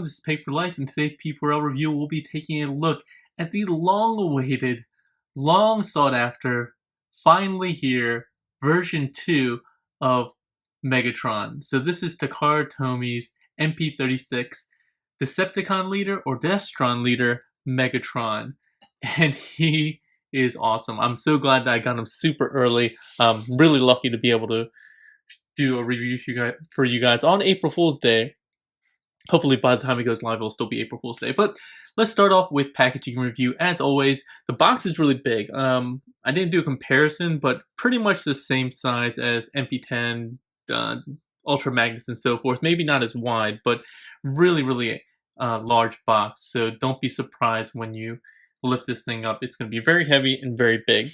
this is Pay for Life. In today's P4L review, we'll be taking a look at the long-awaited, long-sought-after, finally here, version 2 of Megatron. So this is Takara Tomy's MP-36 Decepticon leader or Destron leader, Megatron. And he is awesome. I'm so glad that I got him super early. Really lucky to be able to do a review for you guys on April Fool's Day. Hopefully by the time it goes live, it'll still be April Fool's Day. But let's start off with packaging review. As always, the box is really big. I didn't do a comparison, but pretty much the same size as MP10, Ultra Magnus, and so forth. Maybe not as wide, but really large box. So don't be surprised when you lift this thing up. It's going to be very heavy and very big.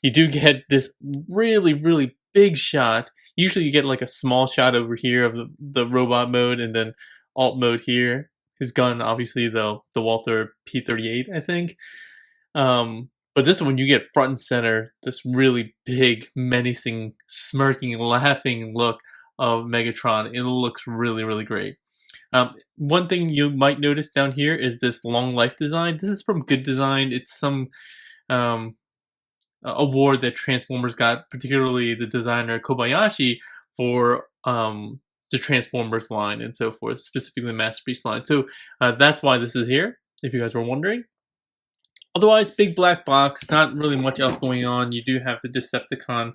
You do get this really big shot. Usually you get like a small shot over here of the robot mode, and then alt mode here. His gun, obviously, the Walther P38, I think. But this one, you get front and center, this really big, menacing, smirking, laughing look of Megatron. It looks really great. One thing you might notice down here is this long life design. This is from Good Design. It's some award that Transformers got, particularly the designer Kobayashi, for the Transformers line and so forth, specifically the Masterpiece line. So that's why this is here, if you guys were wondering. Otherwise, big black box, not really much else going on. You do have the Decepticon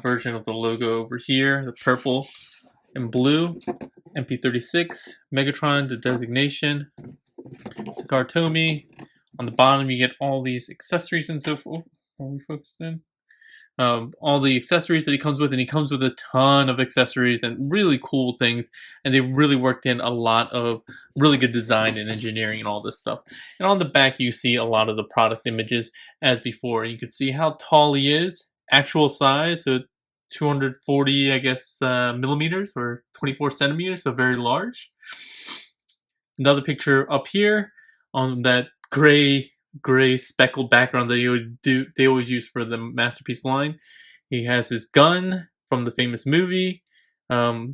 version of the logo over here, the purple and blue, MP-36, Megatron, the designation, Takara Tomy. On the bottom, you get all these accessories and so forth. Are we focused in? All the accessories that he comes with, and he comes with a ton of accessories and really cool things, and they really worked in a lot of really good design and engineering and all this stuff. And on the back you see a lot of the product images as before. You can see how tall he is, actual size, so 240 I guess millimeters or 24 centimeters, so very large. Another picture up here on that gray speckled background that they always use for the Masterpiece line. He has his gun from the famous movie,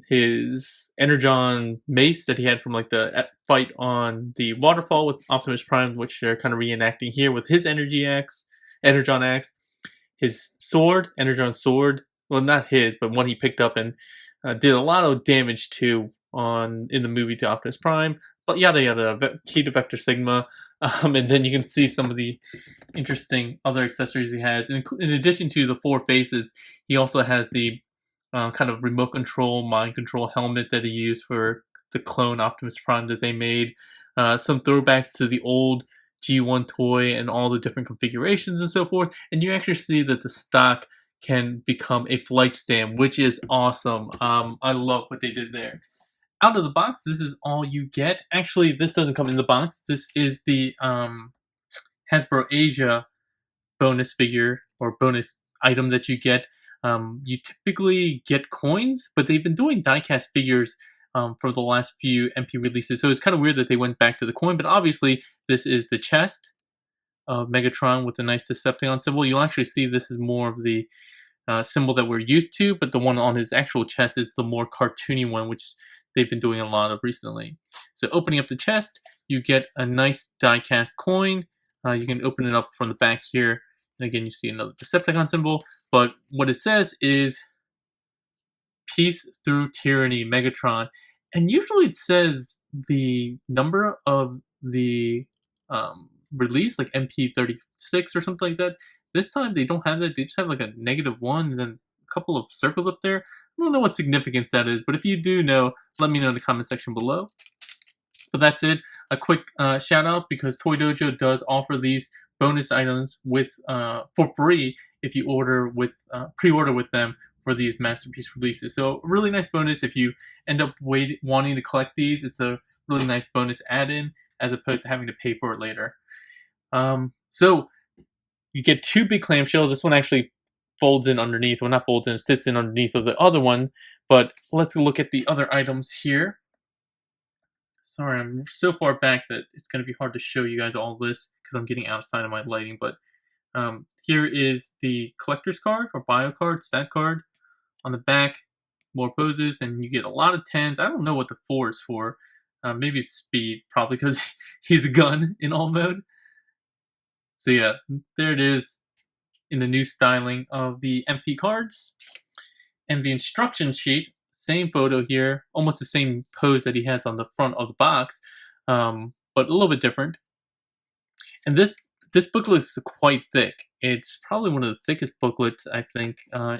his Energon mace that he had from like the fight on the waterfall with Optimus Prime, which they're kind of reenacting here with his Energon axe, his sword, Energon sword. Well, not his, but one he picked up and did a lot of damage to in the movie to Optimus Prime. But yada, key to Vector Sigma. And then you can see some of the interesting other accessories he has. In addition to the 4 faces, he also has the kind of remote control, mind control helmet that he used for the clone Optimus Prime that they made. Some throwbacks to the old G1 toy and all the different configurations and so forth. And you actually see that the stock can become a flight stand, which is awesome. I love what they did there. Out of the box, this is all you get. Actually, this doesn't come in the box. This is the Hasbro Asia bonus figure or bonus item that you get. You typically get coins, but they've been doing die-cast figures for the last few MP releases, so it's kind of weird that they went back to the coin, but obviously this is the chest of Megatron with the nice Decepticon symbol. You'll actually see this is more of the symbol that we're used to, but the one on his actual chest is the more cartoony one, which they've been doing a lot of recently. So opening up the chest, you get a nice die-cast coin. You can open it up from the back here. And again, you see another Decepticon symbol. But what it says is, "Peace through tyranny, Megatron." And usually it says the number of the release, like MP-36 or something like that. This time they don't have that. They just have like a -1 and then a couple of circles up there. I don't know what significance that is, but if you do know, let me know in the comment section below. But that's it. A quick shout out, because Toy Dojo does offer these bonus items with for free if you order with pre-order with them for these Masterpiece releases. So a really nice bonus if you end up wanting to collect these. It's a really nice bonus add-in as opposed to having to pay for it later. So you get 2 big clamshells. This one actually folds in underneath. Well, not folds in, it sits in underneath of the other one. But let's look at the other items here. Sorry, I'm so far back that it's going to be hard to show you guys all this because I'm getting outside of my lighting. But here is the collector's card or bio card, stat card. On the back, more poses, and you get a lot of 10s. I don't know what the 4 is for. Maybe it's speed, probably because he's a gun in all mode. So yeah, there it is in the new styling of the MP cards. And the instruction sheet, same photo here, almost the same pose that he has on the front of the box, but a little bit different. And this booklet is quite thick. It's probably one of the thickest booklets, I think,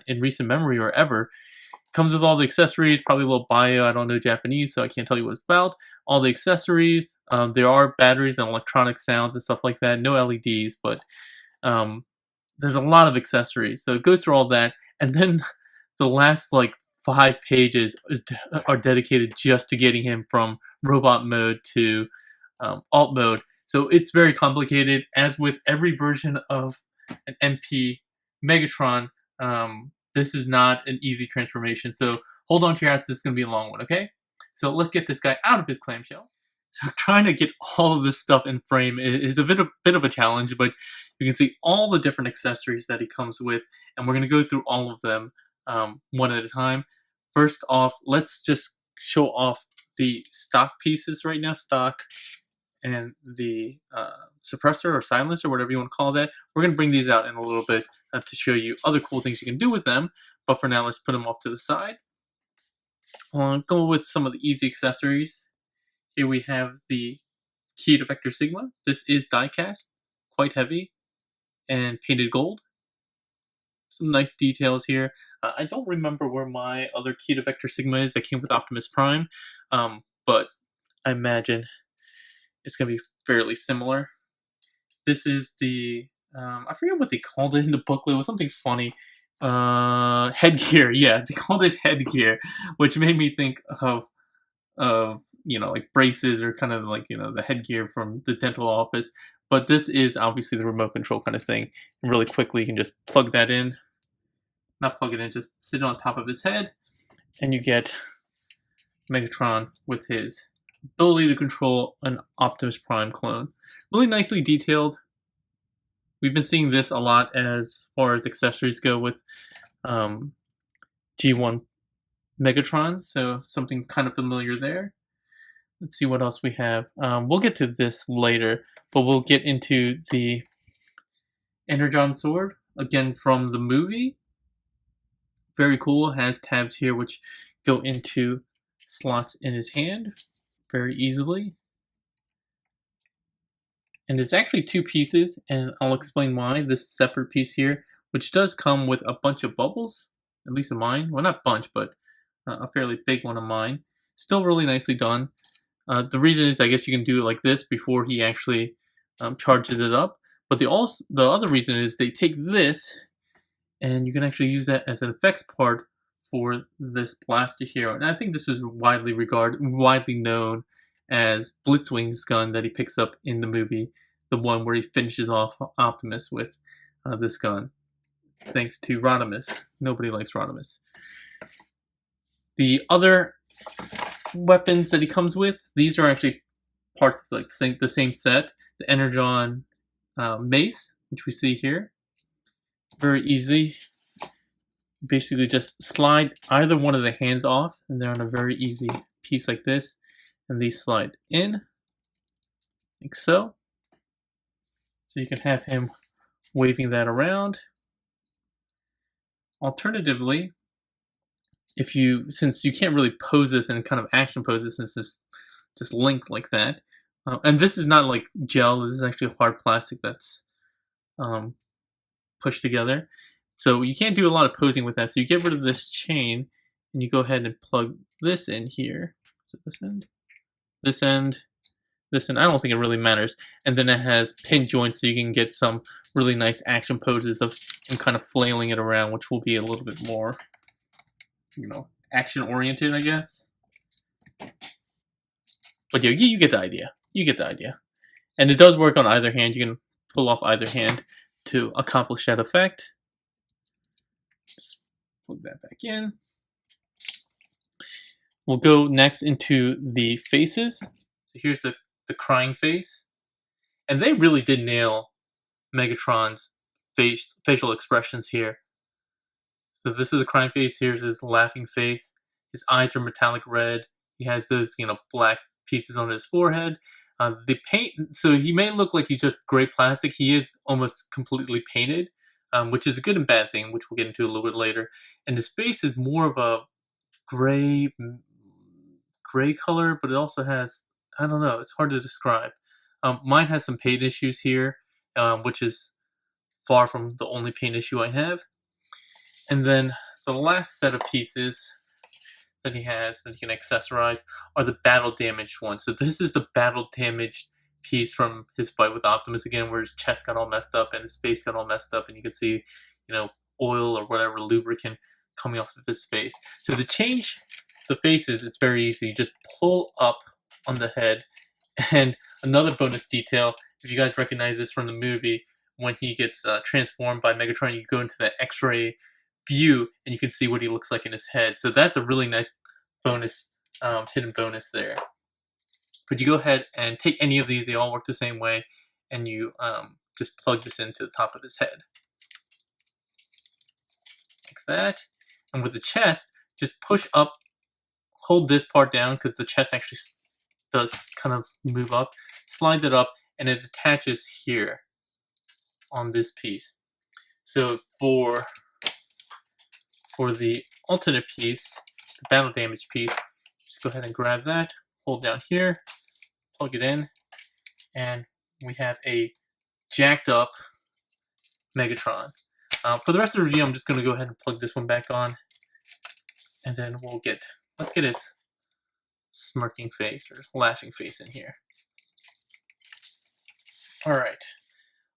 in recent memory or ever. Comes with all the accessories, probably a little bio. I don't know Japanese, so I can't tell you what it's about. All the accessories. There are batteries and electronic sounds and stuff like that. No LEDs, but there's a lot of accessories. So it goes through all that. And then the last, 5 pages are dedicated just to getting him from robot mode to alt mode. So it's very complicated, as with every version of an MP Megatron. This is not an easy transformation, so hold on to your hats. This is going to be a long one, okay? So let's get this guy out of his clamshell. So trying to get all of this stuff in frame is a bit of a challenge, but you can see all the different accessories that he comes with, and we're going to go through all of them one at a time. First off, let's just show off the stock pieces right now, stock and the suppressor or silencer, whatever you want to call that. We're going to bring these out in a little bit to show you other cool things you can do with them, but for now let's put them off to the side. I'll go with some of the easy accessories. Here we have the key to Vector Sigma. This is die cast, quite heavy, and painted gold. Some nice details here. I don't remember where my other key to Vector Sigma is that came with Optimus Prime, but I imagine it's going to be fairly similar. This is the, I forget what they called it in the booklet. It was something funny. Headgear. Yeah, they called it headgear, which made me think of like braces, or kind of like, the headgear from the dental office. But this is obviously the remote control kind of thing. And really quickly, you can just plug that in. Not plug it in, just sit on top of his head. And you get Megatron with his ability to control an Optimus Prime clone. Really nicely detailed. We've been seeing this a lot as far as accessories go with G1 Megatrons, so something kind of familiar there. Let's see what else we have. We'll get to this later, but we'll get into the Energon sword, again from the movie. Very cool. Has tabs here which go into slots in his hand very easily. And there's actually 2 pieces, and I'll explain why. This separate piece here, which does come with a bunch of bubbles, at least of mine. Well, not bunch, but a fairly big one of mine. Still really nicely done. The reason is, I guess you can do it like this before he actually charges it up. But the other reason is they take this, and you can actually use that as an effects part for this blaster here. And I think this was widely known as Blitzwing's gun that he picks up in the movie, the one where he finishes off Optimus with this gun, thanks to Rodimus. Nobody likes Rodimus. The other weapons that he comes with, these are actually parts of the same set. The Energon mace, which we see here. Very easy. Basically just slide either one of the hands off, and they're on a very easy piece like this. And these slide in, like so. So you can have him waving that around. Alternatively, since you can't really pose this in kind of action poses, since this just linked like that, and this is not like gel, this is actually hard plastic that's pushed together. So you can't do a lot of posing with that. So you get rid of this chain, and you go ahead and plug this in here. So this end. This end, I don't think it really matters. And then it has pin joints, so you can get some really nice action poses of him kind of flailing it around, which will be a little bit more, action-oriented, I guess. But yeah, you get the idea. You get the idea. And it does work on either hand. You can pull off either hand to accomplish that effect. Just plug that back in. We'll go next into the faces. So here's the crying face. And they really did nail Megatron's facial expressions here. So this is the crying face. Here's his laughing face. His eyes are metallic red. He has those, black pieces on his forehead. The paint, so he may look like he's just gray plastic. He is almost completely painted, which is a good and bad thing, which we'll get into a little bit later. And his face is more of a gray color, but it also has, I don't know, it's hard to describe. Mine has some paint issues here, which is far from the only paint issue I have. And then the last set of pieces that he has that he can accessorize are the battle damaged ones. So this is the battle damaged piece from his fight with Optimus again, where his chest got all messed up and his face got all messed up, and you can see, oil or whatever lubricant coming off of his face. So to change the faces, it's very easy. You just pull up on the head. And another bonus detail, if you guys recognize this from the movie, when he gets transformed by Megatron, you go into the X-ray view and you can see what he looks like in his head. So that's a really nice bonus, hidden bonus there. But you go ahead and take any of these, they all work the same way, and you just plug this into the top of his head. Like that. And with the chest, just push up, hold this part down because the chest actually does kind of move up. Slide it up and it attaches here on this piece. So for the alternate piece, the battle damage piece, just go ahead and grab that, hold down here, plug it in, and we have a jacked up Megatron. For the rest of the review, I'm just going to go ahead and plug this one back on, and then let's get his smirking face or laughing face in here. Alright,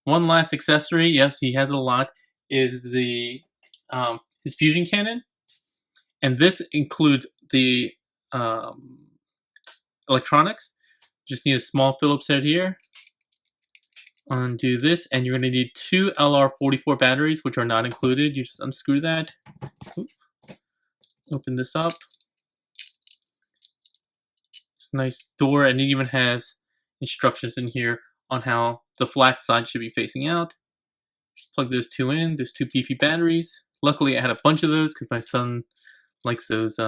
one last accessory, yes, he has a lot, is the his fusion cannon, and this includes the electronics. Just need a small Phillips head here. Undo this, and you're going to need 2 LR44 batteries, which are not included. You just unscrew that. Open this up. It's a nice door, and it even has instructions in here on how the flat side should be facing out. Just plug those two in. There's 2 beefy batteries. Luckily, I had a bunch of those because my son likes those,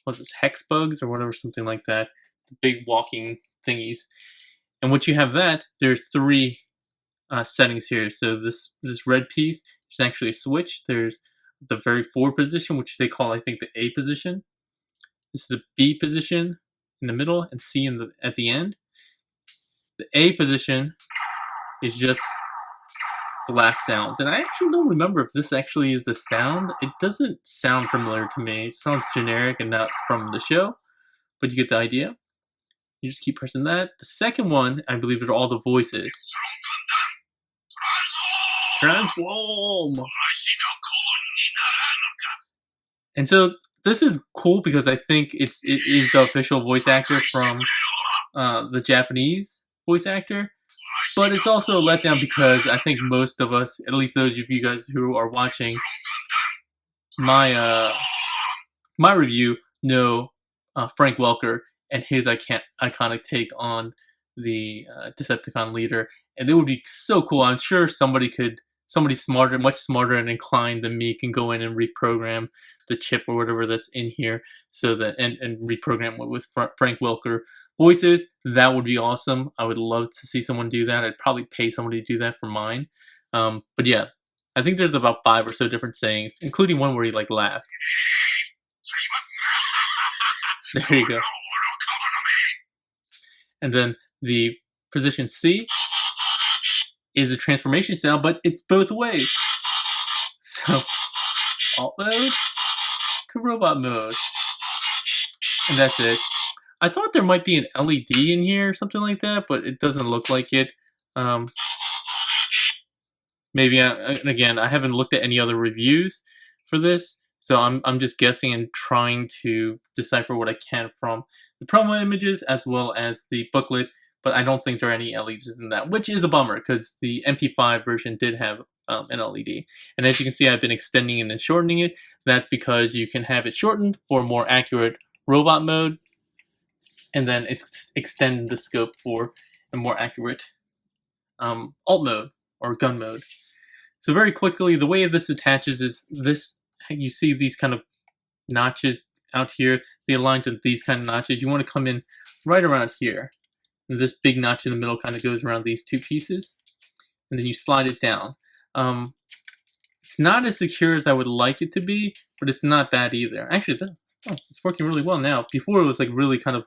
what's this, hex bugs or whatever, something like that. The big walking thingies. And once you have that, there's 3 settings here. So this red piece is actually a switch. There's the very forward position, which they call, I think, the A position. This is the B position in the middle and C at the end. The A position is just blast sounds, and I actually don't remember if this actually is the sound. It doesn't sound familiar to me. It sounds generic and not from the show, but you get the idea. You just keep pressing that. The second one, I believe, are all the voices. Transform! And so this is cool because I think it is the official voice actor from the Japanese voice actor. But it's also a letdown because I think most of us, at least those of you guys who are watching my review, know Frank Welker and his iconic take on the Decepticon leader. And it would be so cool. I'm sure somebody smarter, much smarter and inclined than me, can go in and reprogram the chip or whatever that's in here, so that and reprogram it with Frank Welker voices. That would be awesome. I would love to see someone do that. I'd probably pay somebody to do that for mine. But yeah, I think there's about 5 or so different sayings, including one where he like laughs. There you go. And then the position C is a transformation sound, but it's both ways. So alt mode to robot mode. And that's it. I thought there might be an LED in here or something like that, but it doesn't look like it. Maybe, again, I haven't looked at any other reviews for this, so I'm just guessing and trying to decipher what I can from the promo images as well as the booklet, but I don't think there are any LEDs in that, which is a bummer because the MP-5 version did have an LED. And as you can see, I've been extending it and shortening it. That's because you can have it shortened for more accurate robot mode, and then extend the scope for a more accurate alt mode or gun mode. So very quickly, the way this attaches is this. You see these kind of notches out here, be aligned to these kind of notches. You want to come in right around here. And this big notch in the middle kind of goes around these two pieces. And then you slide it down. It's not as secure as I would like it to be, but it's not bad either. Actually, it's working really well now. Before it was like really kind of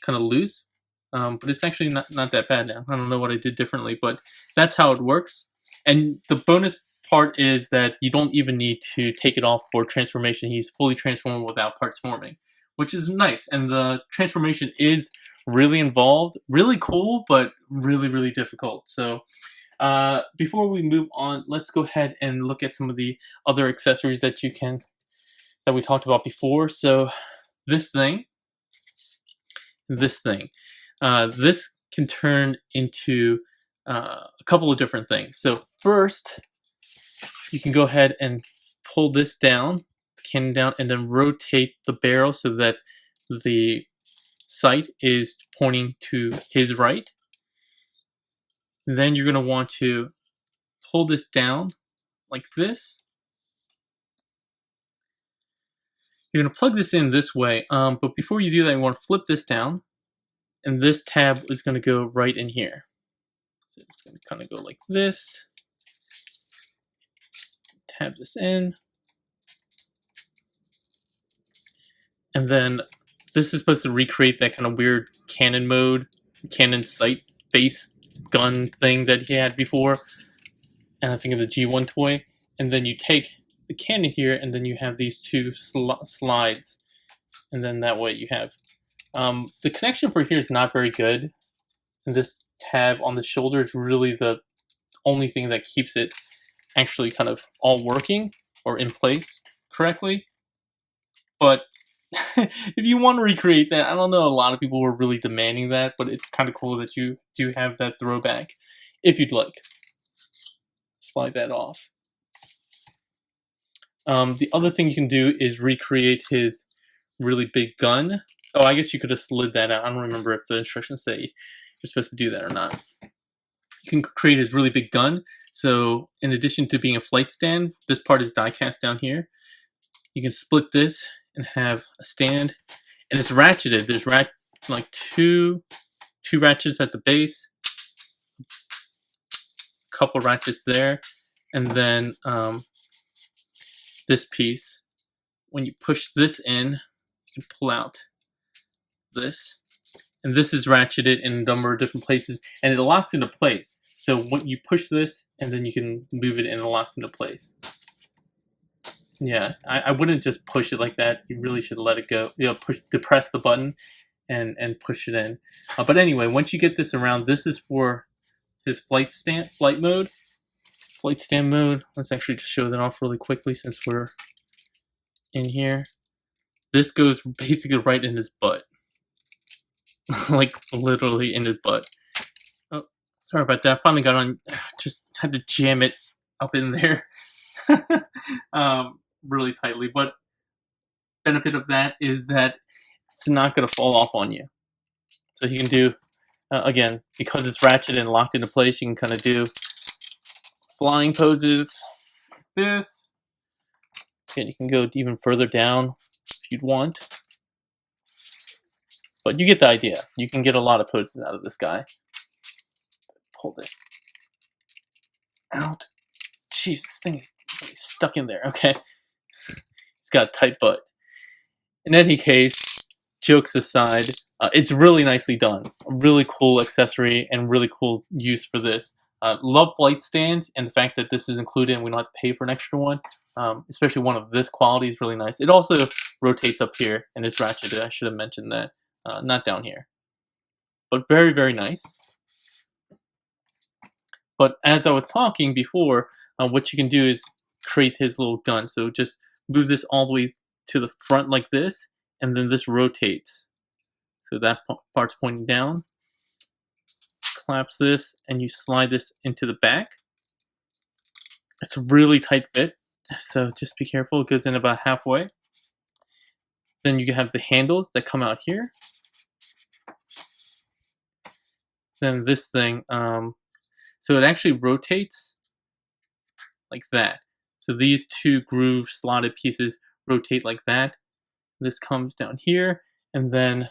loose, but it's actually not that bad now. I don't know what I did differently, but that's how it works. And the bonus part is that you don't even need to take it off for transformation. He's fully transformable without parts forming, which is nice. And the transformation is really involved, really cool, but really, really difficult. So before we move on, let's go ahead and look at some of the other accessories that we talked about before. So this this can turn into a couple of different things. So first, you can go ahead and pull this down, the cannon down, and then rotate the barrel so that the sight is pointing to his right. Then you're going to want to pull this down like this. You're going to plug this in this way, but before you do that, you want to flip this down, and this tab is going to go right in here. So it's going to kind of go like this. Tab this in. And then this is supposed to recreate that kind of weird cannon mode, cannon sight face gun thing that he had before. And I think of the G1 toy. And then you take the cannon here, and then you have these two slides. And then that way you have... the connection for here is not very good. And this tab on the shoulder is really the only thing that keeps it actually kind of all working or in place correctly. But if you want to recreate that, I don't know, a lot of people were really demanding that, but it's kind of cool that you do have that throwback if you'd like. Slide that off. The other thing you can do is recreate his really big gun. Oh, I guess you could have slid that out. I don't remember if the instructions say you're supposed to do that or not. You can create his really big gun. So in addition to being a flight stand, this part is die cast down here. You can split this and have a stand, and it's ratcheted. There's like two ratchets at the base, a couple ratchets there, and then this piece. When you push this in, you can pull out this, and this is ratcheted in a number of different places, and it locks into place. So when you push this, and then you can move it, and it locks into place. Yeah, I wouldn't just push it like that. You really should let it go. You know, depress the button and push it in. But anyway, once you get this around, this is for his flight stand mode. Let's actually just show that off really quickly since we're in here. This goes basically right in his butt. Like literally in his butt. Oh, sorry about that. Finally got on. Just had to jam it up in there. Really tightly, but benefit of that is that it's not going to fall off on you. So you can do, again, because it's ratcheted and locked into place, you can kind of do flying poses like this. And you can go even further down if you'd want. But you get the idea. You can get a lot of poses out of this guy. Pull this out. Jeez, this thing is really stuck in there. Okay. He's got a tight butt. In any case, jokes aside, it's really nicely done. A really cool accessory and really cool use for this. Love flight stands, and the fact that this is included and we don't have to pay for an extra one, especially one of this quality, is really nice. It also rotates up here and is ratcheted. I should have mentioned that. Not down here. But very, very nice. But as I was talking before, what you can do is create his little gun. So just move this all the way to the front like this, and then this rotates. So that part's pointing down. Collapse this, and you slide this into the back. It's a really tight fit, so just be careful. It goes in about halfway. Then you have the handles that come out here. Then this thing, so it actually rotates like that. So these two groove slotted pieces rotate like that. This comes down here, and then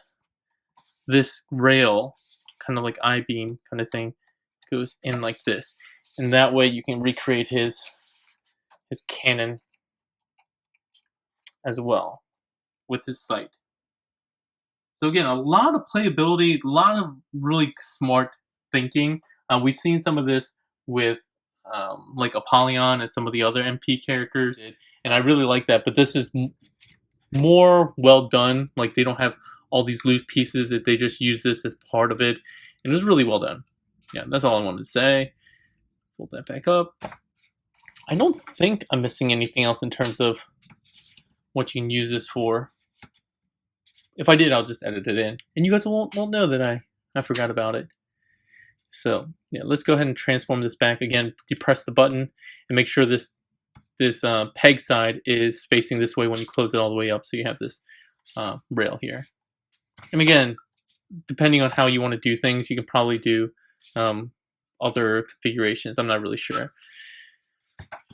this rail, kind of like I-beam kind of thing, goes in like this. And that way you can recreate his cannon as well with his sight. So again, a lot of playability, a lot of really smart thinking. We've seen some of this with like Apollyon and some of the other MP characters, and I really like that. But this is more well done. Like, they don't have all these loose pieces, that they just use this as part of it, and it was really well done. Yeah, that's all I wanted to say. Fold that back up. I don't think I'm missing anything else in terms of what you can use this for. If I did, I'll just edit it in, and you guys won't know that I forgot about it. So yeah, let's go ahead and transform this back again. Depress the button and make sure this peg side is facing this way when you close it all the way up, so you have this rail here. And again, depending on how you want to do things, you can probably do other configurations. I'm not really sure.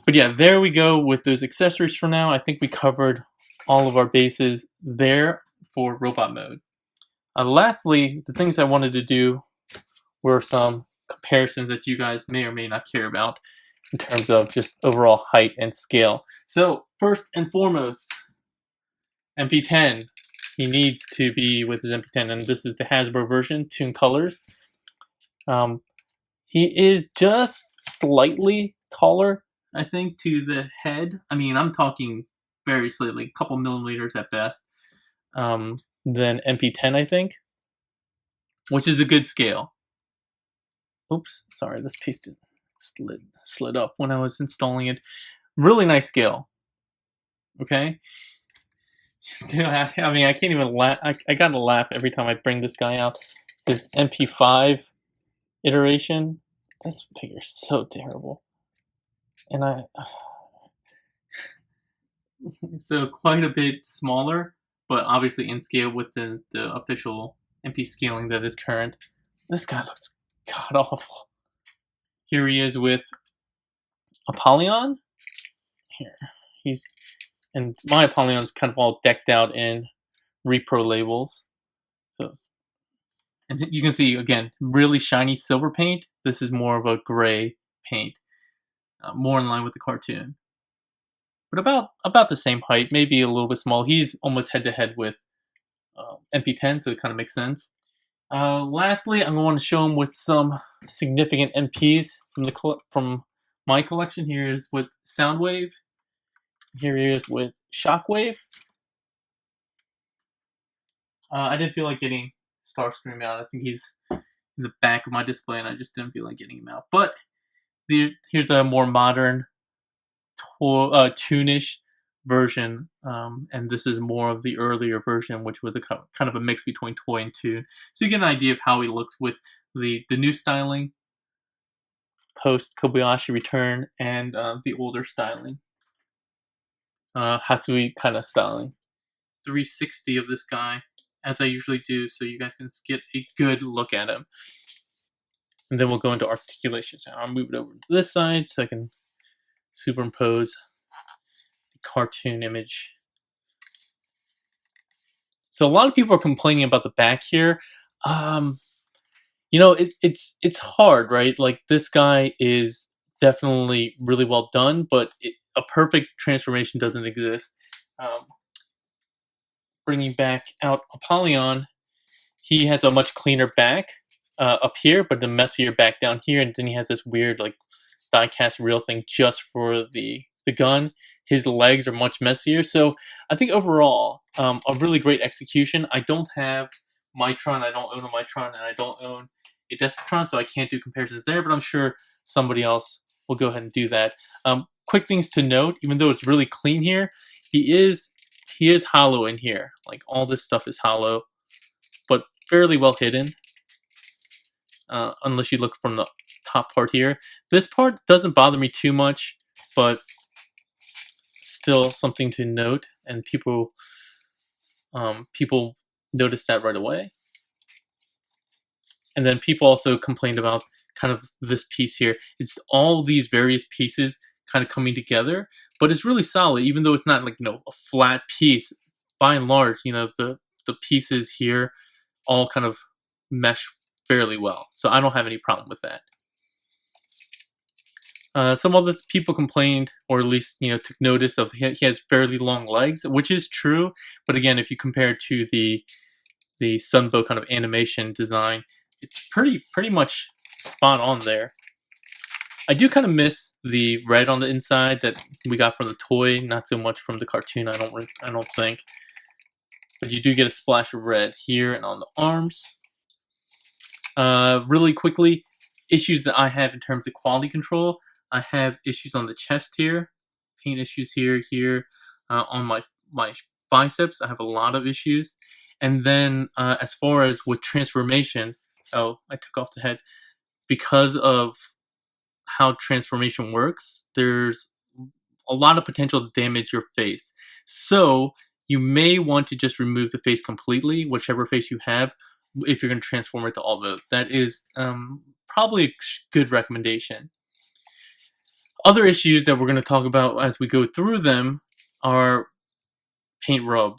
But yeah, there we go with those accessories for now. I think we covered all of our bases there for robot mode. Lastly, the things I wanted to do were some comparisons that you guys may or may not care about in terms of just overall height and scale. So first and foremost, MP10. He needs to be with his MP10, and this is the Hasbro version, Toon Colors. He is just slightly taller, I think, to the head. I mean, I'm talking very slightly, a couple millimeters at best, than MP10, I think, which is a good scale. Oops, sorry, this piece slid up when I was installing it. Really nice scale. Okay? I mean, I can't even laugh. I gotta laugh every time I bring this guy out. This MP5 iteration. This figure is so terrible. And so quite a bit smaller, but obviously in scale within the official MP scaling that is current. This guy looks god awful. Here he is with Apollyon. Here, and my Apollion's kind of all decked out in repro labels. So, and you can see again, really shiny silver paint. This is more of a gray paint, more in line with the cartoon. But about the same height, maybe a little bit small. He's almost head to head with MP10, so it kind of makes sense. Lastly, I'm going to show him with some significant MPs from my collection. Here is with Soundwave. Here he is with Shockwave. I didn't feel like getting Starscream out. I think he's in the back of my display, and I just didn't feel like getting him out. But here's a more modern, toonish version, and this is more of the earlier version, which was a kind of a mix between toy and toon. So you get an idea of how he looks with the new styling, post Kobayashi return, and the older styling, Hasui kind of styling. 360 of this guy, as I usually do, so you guys can get a good look at him. And then we'll go into articulation. So I'll move it over to this side so I can superimpose the cartoon image. So a lot of people are complaining about the back here. You know, it's hard, right? Like, this guy is definitely really well done, but a perfect transformation doesn't exist. Bringing back out Apollyon, he has a much cleaner back up here, but the messier back down here, and then he has this weird like die-cast reel thing just for the gun. His legs are much messier, so I think overall a really great execution. I don't have Mitron, I don't own a Mitron, and I don't own a Decepticon, so I can't do comparisons there, but I'm sure somebody else will go ahead and do that. Quick things to note, even though it's really clean here, he is hollow in here. Like, all this stuff is hollow, but fairly well hidden, unless you look from the top part here. This part doesn't bother me too much, but still something to note, and people notice that right away. And then people also complained about kind of this piece here. It's all these various pieces kind of coming together, but it's really solid, even though it's not like, you know, a flat piece by and large, the pieces here all kind of mesh fairly well. So I don't have any problem with that. Some other people complained, or at least took notice of he has fairly long legs, which is true. But again, if you compare to the Sunbow kind of animation design, it's pretty much spot on there. I do kind of miss the red on the inside that we got from the toy, not so much from the cartoon. I don't think, but you do get a splash of red here and on the arms. Really quickly, issues that I have in terms of quality control. I have issues on the chest here, paint issues here. On my biceps, I have a lot of issues. And then as far as with transformation, oh, I took off the head. Because of how transformation works, there's a lot of potential to damage your face. So you may want to just remove the face completely, whichever face you have, if you're going to transform it to all those. That is probably a good recommendation. Other issues that we're going to talk about as we go through them are paint rub.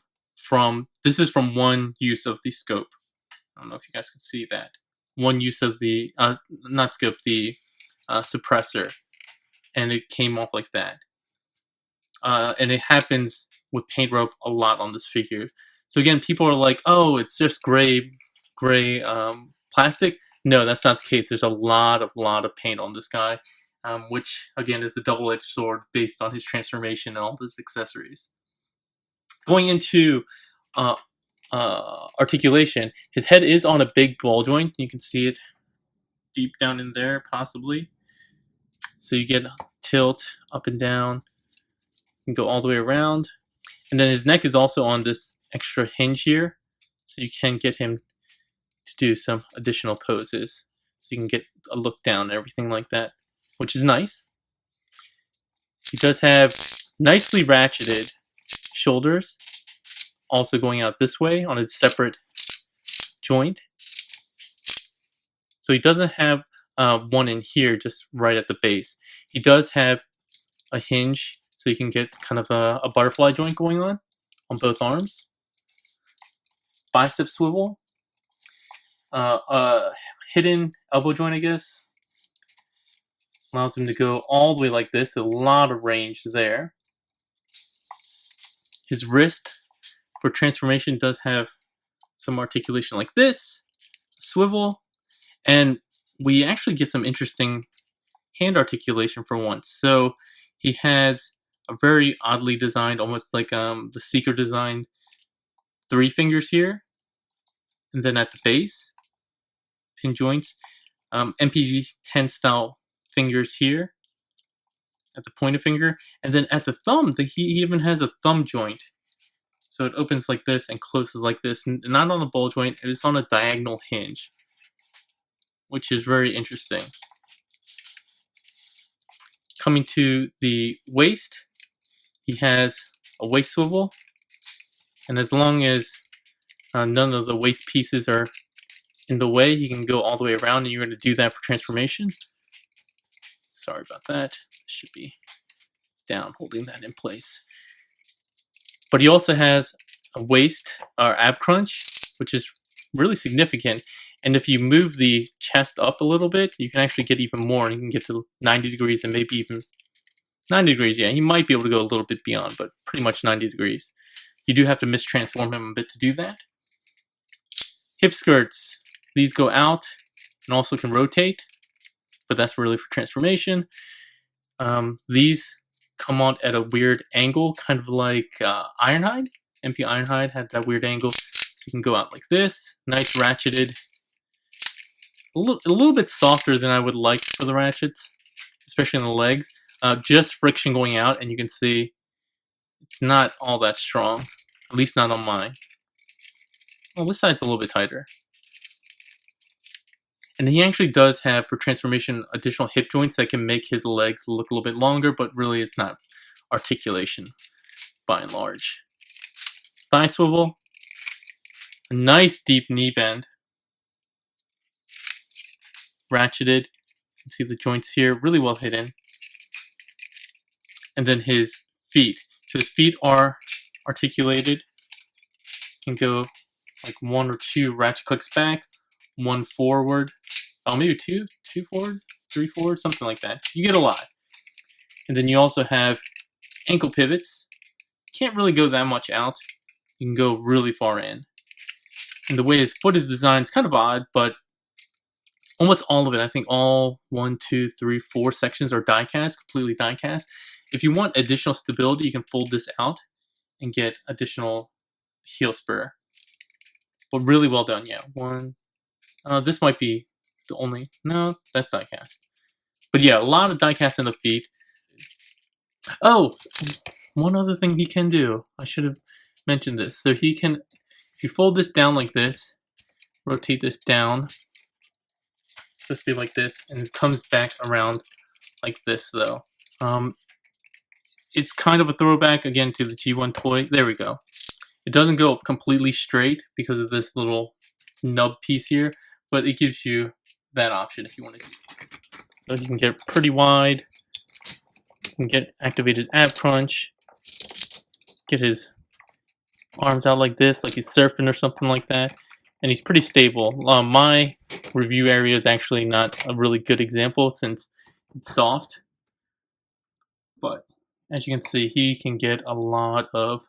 This is from one use of the scope. I don't know if you guys can see that. One use of the, not scope, the suppressor. And it came off like that. And it happens with paint rub a lot on this figure. So again, people are like, oh, it's just gray plastic. No, that's not the case. There's a lot of paint on this guy, which again is a double-edged sword based on his transformation and all his accessories. Going into articulation, his head is on a big ball joint. You can see it deep down in there, possibly. So you get tilt up and down, and go all the way around. And then his neck is also on this extra hinge here, so you can get him to do some additional poses. So you can get a look down and everything like that, which is nice. He does have nicely ratcheted shoulders, also going out this way on a separate joint. So he doesn't have one in here just right at the base. He does have a hinge, so you can get kind of a butterfly joint going on both arms. Bicep swivel. Hidden elbow joint, I guess. Allows him to go all the way like this. A lot of range there. His wrist for transformation does have some articulation like this. Swivel. And we actually get some interesting hand articulation for once. So he has a very oddly designed, almost like the Seeker designed 3 fingers here. And then at the base, pin joints. MPG-10 style fingers here at the pointer finger. And then at the thumb, he even has a thumb joint. So it opens like this and closes like this. And not on a ball joint, it's on a diagonal hinge, which is very interesting. Coming to the waist, he has a waist swivel, and as long as none of the waist pieces are in the way, he can go all the way around, and you're going to do that for transformation. Sorry about that. Should be down, holding that in place. But he also has a waist or ab crunch, which is really significant. And if you move the chest up a little bit, you can actually get even more, and you can get to 90 degrees and maybe even 90 degrees. Yeah, he might be able to go a little bit beyond, but pretty much 90 degrees. You do have to mistransform him a bit to do that. Hip skirts. These go out and also can rotate, but that's really for transformation. These come out at a weird angle, kind of like Ironhide. MP Ironhide had that weird angle. So you can go out like this. Nice ratcheted. A little bit softer than I would like for the ratchets, especially in the legs. Just friction going out, and you can see it's not all that strong, at least not on mine. Well, this side's a little bit tighter. And he actually does have, for transformation, additional hip joints that can make his legs look a little bit longer, but really it's not articulation by and large. Thigh swivel. A nice deep knee bend. Ratcheted. You can see the joints here, really well hidden. And then his feet. So his feet are articulated can go like 1 or 2 ratchet clicks back, 1 forward, oh maybe 2 forward, 3 forward, something like that. You get a lot. And then you also have ankle pivots. Can't really go that much out. You can go really far in. And the way his foot is designed is kind of odd, but almost all of it, I think all 1, 2, 3, 4 sections are die cast, completely die cast. If you want additional stability, you can fold this out and get additional heel spur. But really well done, yeah. This might be the only, no, that's die cast. But yeah, a lot of die cast in the feet. Oh, one other thing he can do. I should have mentioned this. So he can, if you fold this down like this, rotate this down, it's supposed to be like this, and it comes back around like this though. It's kind of a throwback again to the G1 toy. There we go. It doesn't go completely straight because of this little nub piece here, but it gives you that option if you want to do it. So you can get pretty wide. You can activate his ab crunch. Get his arms out like this, like he's surfing or something like that. And he's pretty stable. My review area is actually not a really good example since it's soft. But as you can see, he can get a lot of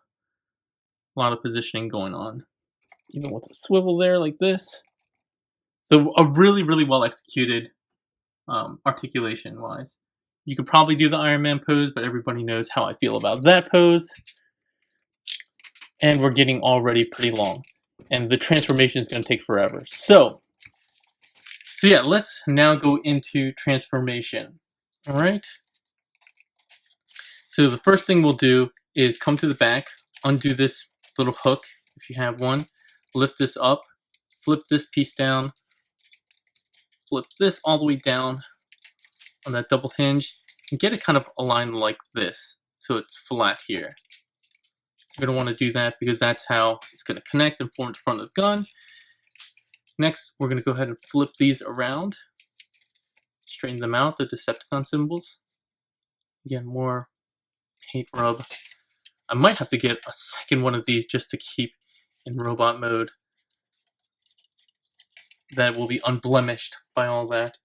positioning going on. Even with a swivel there like this. So a really, really well executed articulation wise. You could probably do the Iron Man pose, but everybody knows how I feel about that pose. And we're getting already pretty long. And the transformation is going to take forever. So yeah, let's now go into transformation. All right. So the first thing we'll do is come to the back, undo this little hook if you have one, lift this up, flip this piece down, flip this all the way down on that double hinge, and get it kind of aligned like this, so it's flat here. You're going to want to do that because that's how it's going to connect and form the front of the gun. Next, we're going to go ahead and flip these around, straighten them out, the Decepticon symbols. Again, more paint rub. I might have to get a second one of these just to keep in robot mode. That will be unblemished by all that.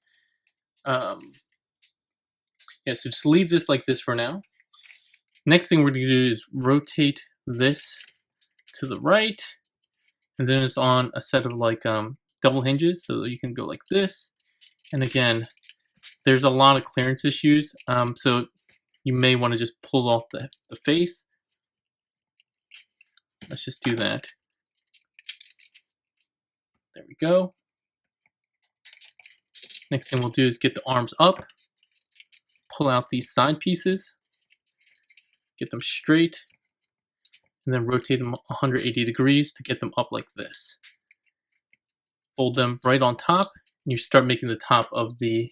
Yeah, so just leave this like this for now. Next thing we're going to do is rotate this to the right. And then it's on a set of like double hinges, so you can go like this. And again, there's a lot of clearance issues, so you may want to just pull off the face. Let's just do that. There we go. Next thing we'll do is get the arms up, pull out these side pieces, get them straight, and then rotate them 180 degrees to get them up like this. Fold them right on top, and you start making the top of the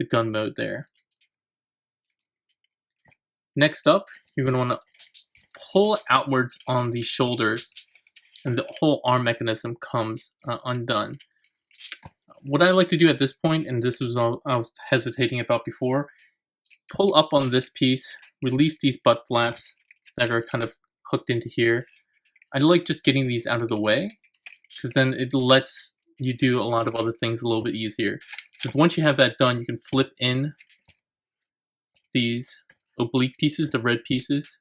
gun mode there. Next up, you're going to want to pull outwards on the shoulders, and the whole arm mechanism comes undone. What I like to do at this point, and this was all I was hesitating about before, pull up on this piece, release these butt flaps that are kind of hooked into here. I like just getting these out of the way, because then it lets you do a lot of other things a little bit easier. So once you have that done, you can flip in these oblique pieces, the red pieces,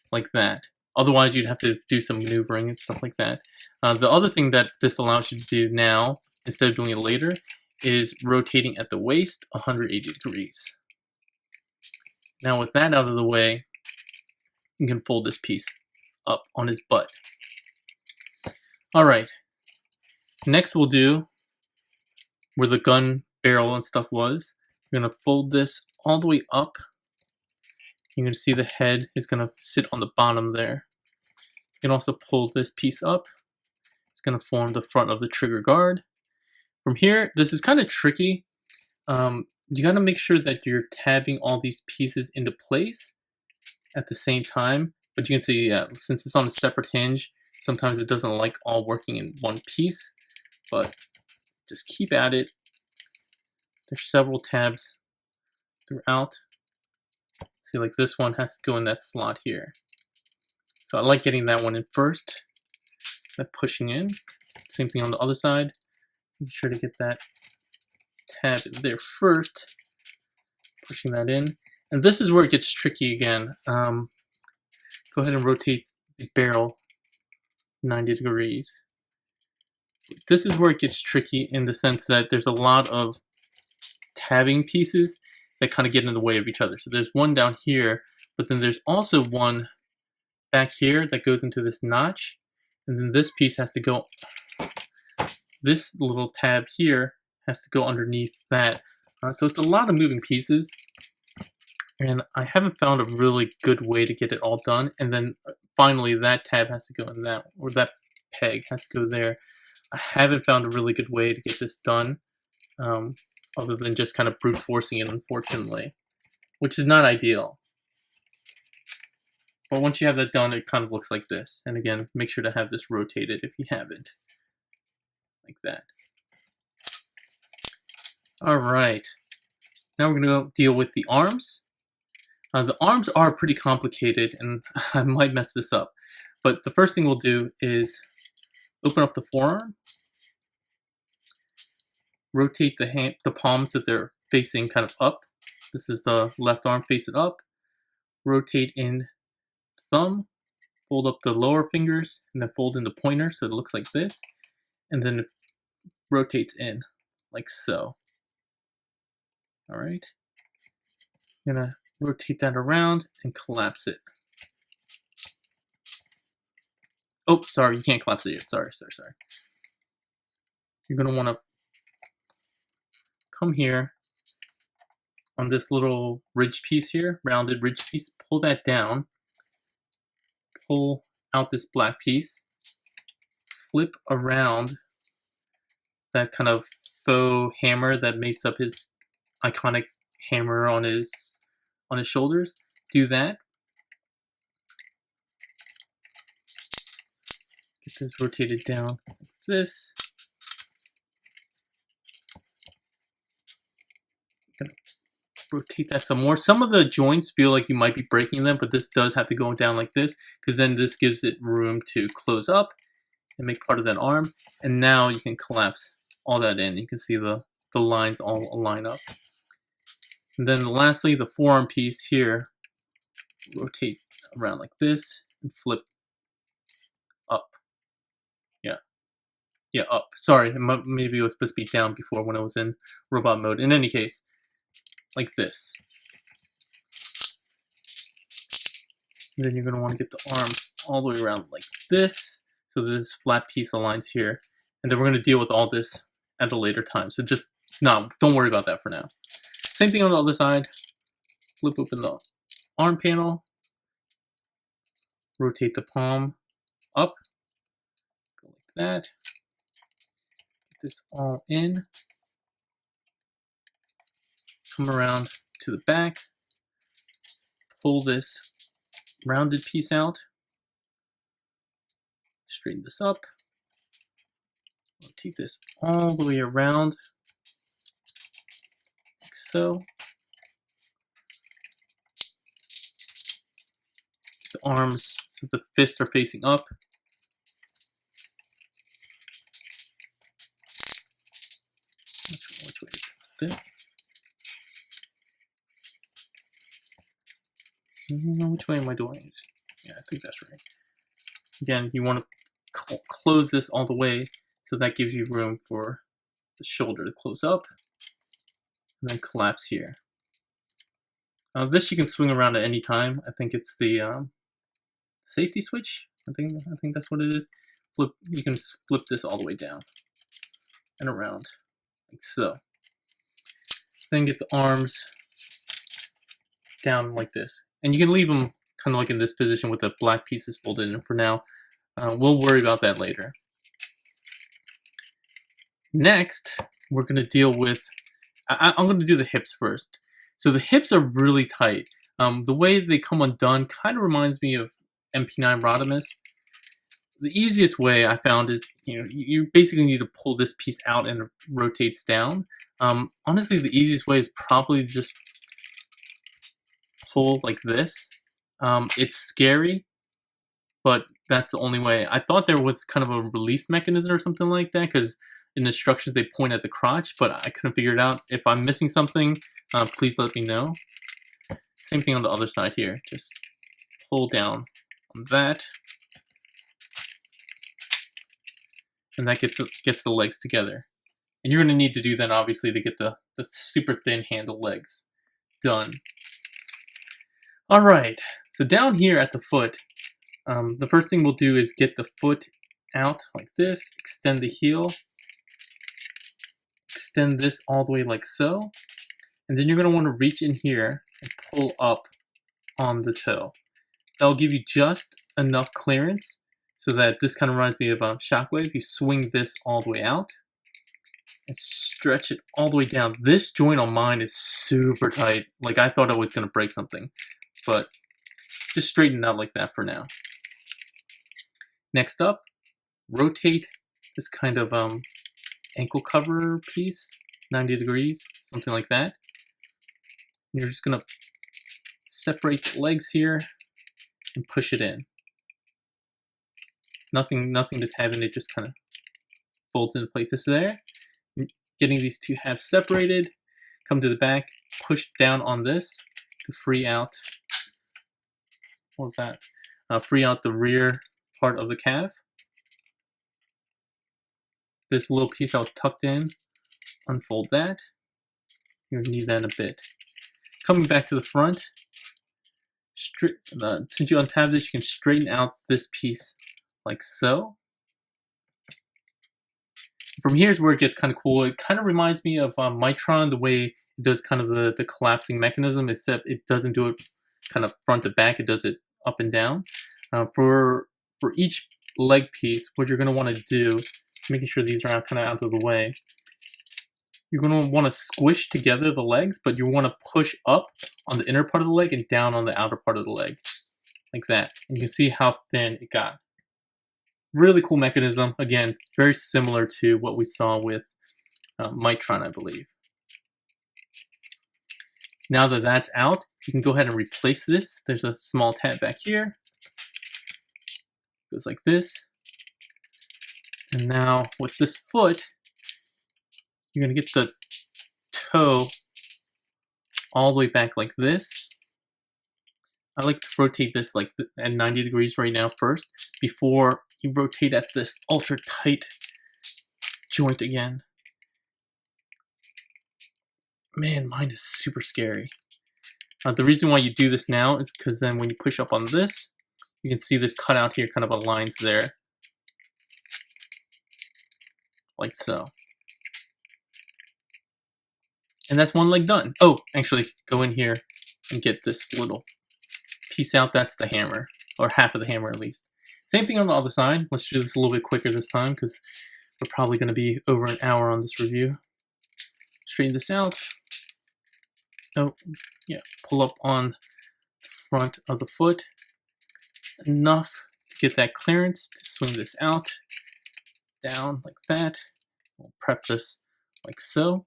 like that. Otherwise, you'd have to do some maneuvering and stuff like that. The other thing that this allows you to do now, instead of doing it later, is rotating at the waist 180 degrees. Now with that out of the way, you can fold this piece up on his butt. Alright, next we'll do where the gun barrel and stuff was. We're going to fold this all the way up. You're going to see the head is going to sit on the bottom there. You can also pull this piece up. It's going to form the front of the trigger guard. From here, this is kind of tricky. You got to make sure that you're tabbing all these pieces into place at the same time. But you can see, since it's on a separate hinge, sometimes it doesn't like all working in one piece. But just keep at it. There's several tabs throughout. See, like this one has to go in that slot here. So I like getting that one in first. that pushing in. Same thing on the other side. Make sure to get that tab there first, pushing that in. And this is where it gets tricky again. Go ahead and rotate the barrel 90 degrees. This is where it gets tricky in the sense that there's a lot of tabbing pieces that kind of get in the way of each other. So there's one down here, but then there's also one back here that goes into this notch, and then this piece has to go, this little tab here has to go underneath that. So it's a lot of moving pieces, and I haven't found a really good way to get it all done. And then finally that tab has to go in that, or that peg has to go there. I haven't found a really good way to get this done, other than just kind of brute forcing it, unfortunately, which is not ideal. But once you have that done, it kind of looks like this. And again, make sure to have this rotated if you haven't. Like that. Alright. Now we're going to go deal with the arms. The arms are pretty complicated, and I might mess this up. But the first thing we'll do is open up the forearm. Rotate the palms so they're facing kind of up. This is the left arm facing up. Rotate in thumb, fold up the lower fingers, and then fold in the pointer so it looks like this, and then it rotates in like so. All right, I'm gonna rotate that around and collapse it. Oh, sorry, you can't collapse it yet. Sorry. You're gonna want to come here on this little ridge piece here, rounded ridge piece, pull that down, pull out this black piece, flip around that kind of faux hammer that makes up his iconic hammer on his shoulders. Do that. Get this rotated down like this. Rotate that some more. Some of the joints feel like you might be breaking them, but this does have to go down like this, because then this gives it room to close up and make part of that arm. And now you can collapse all that in. You can see the lines all line up. And then lastly, the forearm piece here, rotate around like this and flip up. Yeah, up. Sorry, maybe it was supposed to be down before when I was in robot mode. In any case, like this. And then you're going to want to get the arms all the way around like this, so this flat piece aligns here. And then we're going to deal with all this at a later time. So just, no, don't worry about that for now. Same thing on the other side. Flip open the arm panel. Rotate the palm up. Go like that. Get this all in. Come around to the back. Pull this rounded piece out. Straighten this up. Rotate this all the way around. Like so. The arms so the fists are facing up. Which way is this? Which way am I doing? Yeah, I think that's right. Again, you want to close this all the way, so that gives you room for the shoulder to close up, and then collapse here. This you can swing around at any time. I think it's the safety switch. I think that's what it is. You can flip this all the way down and around, like so. Then get the arms down like this. And you can leave them kind of like in this position with the black pieces folded in for now. We'll worry about that later. Next, we're going to deal with, I'm going to do the hips first. So the hips are really tight. The way they come undone kind of reminds me of MP9 Rodimus. The easiest way I found is, you basically need to pull this piece out and it rotates down. Honestly, the easiest way is probably just pull like this. It's scary, but that's the only way. I thought there was kind of a release mechanism or something like that, because in the instructions they point at the crotch, but I couldn't figure it out. If I'm missing something, please let me know. Same thing on the other side here. Just pull down on that, and that gets the legs together. And you're going to need to do that, obviously, to get the super thin handle legs done. All right, so down here at the foot, the first thing we'll do is get the foot out like this, extend the heel, extend this all the way like so, and then you're going to want to reach in here and pull up on the toe. That'll give you just enough clearance so that this kind of reminds me of a shockwave. You swing this all the way out and stretch it all the way down. This joint on mine is super tight. Like, I thought I was going to break something, but just straighten it out like that for now. Next up, rotate this kind of ankle cover piece 90 degrees, something like that. And you're just going to separate the legs here and push it in. Nothing to tab in, it just kind of folds into place. This there. Getting these two halves separated, come to the back, push down on this to free out, what was that? Free out the rear part of the calf. This little piece that was tucked in, unfold that. You're gonna need that in a bit. Coming back to the front, since you untab this, you can straighten out this piece like so. From here's where it gets kind of cool. It kind of reminds me of Megatron, the way it does kind of the collapsing mechanism, except it doesn't do it kind of front to back. It does it up and down. For each leg piece, what you're going to want to do, making sure these are kind of out of the way, you're going to want to squish together the legs, but you want to push up on the inner part of the leg and down on the outer part of the leg, like that. And you can see how thin it got. Really cool mechanism. Again, very similar to what we saw with Megatron, I believe. Now that that's out, you can go ahead and replace this. There's a small tab back here. Goes like this. And now with this foot, you're going to get the toe all the way back like this. I like to rotate this like at 90 degrees right now first, before you rotate at this ultra tight joint again. Man, mine is super scary. The reason why you do this now is because then when you push up on this, you can see this cutout here kind of aligns there. Like so. And that's one leg done. Oh, actually, go in here and get this little piece out. That's the hammer, or half of the hammer at least. Same thing on the other side. Let's do this a little bit quicker this time because we're probably going to be over an hour on this review. Straighten this out. Oh, yeah. Pull up on the front of the foot. Enough to get that clearance to swing this out. Down like that. We'll prep this like so.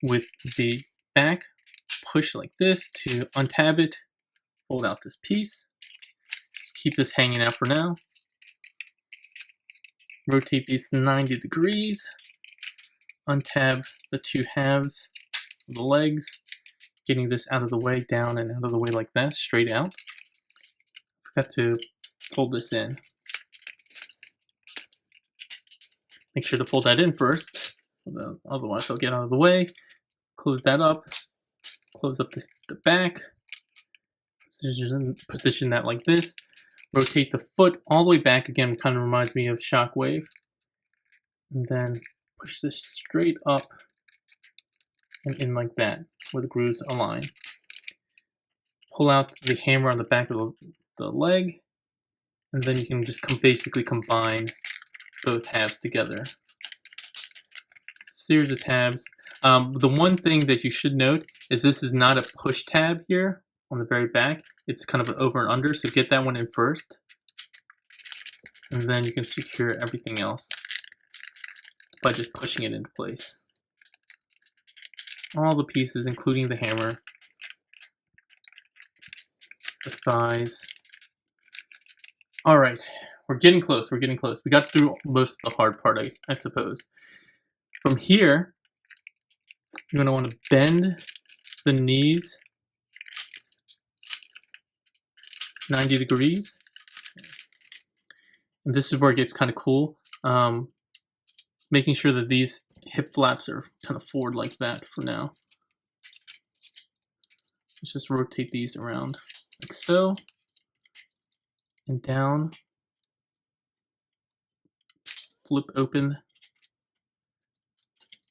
With the back, push like this to untab it. Fold out this piece. Just keep this hanging out for now. Rotate these 90 degrees. Untab the two halves of the legs. Getting this out of the way, down and out of the way like that, straight out. Forgot to fold this in. Make sure to fold that in first, otherwise I'll get out of the way. Close that up. Close up the back. Position that like this. Rotate the foot all the way back again, kind of reminds me of Shockwave. And then push this straight up and in like that, where the grooves align. Pull out the hammer on the back of the leg, and then you can just basically combine both halves together. Series of tabs. The one thing that you should note is this is not a push tab here on the very back. It's kind of an over and under, so get that one in first. And then you can secure everything else by just pushing it into place. All the pieces, including the hammer, the thighs, All right, we're getting close. We're getting close. We got through most of the hard part, I suppose. From here, you're gonna want to bend the knees 90 degrees. And this is where it gets kind of cool. Making sure that these hip flaps are kind of forward like that for now. Let's just rotate these around like so. And down. Flip open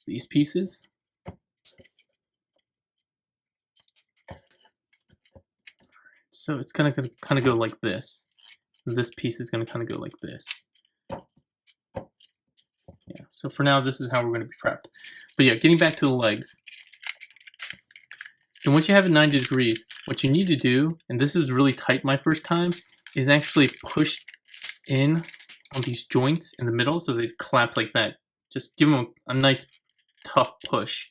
these pieces. So it's gonna kind of go like this. And this piece is gonna kind of go like this. Yeah. So for now, this is how we're gonna be prepped. But yeah, getting back to the legs. So once you have it 90 degrees, what you need to do, and this is really tight my first time, is actually push in on these joints in the middle so they collapse like that. Just give them a nice tough push.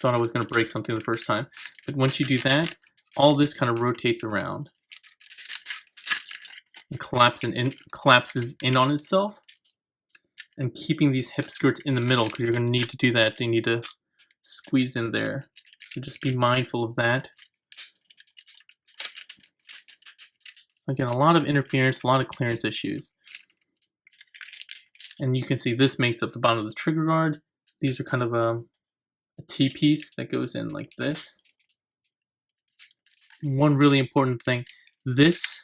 Thought I was going to break something the first time. But once you do that, all this kind of rotates around. And collapses in on itself. And keeping these hip skirts in the middle, because you're going to need to do that. They need to squeeze in there. So just be mindful of that. Again, a lot of interference, a lot of clearance issues. And you can see this makes up the bottom of the trigger guard. These are kind of a T-piece that goes in like this. One really important thing, this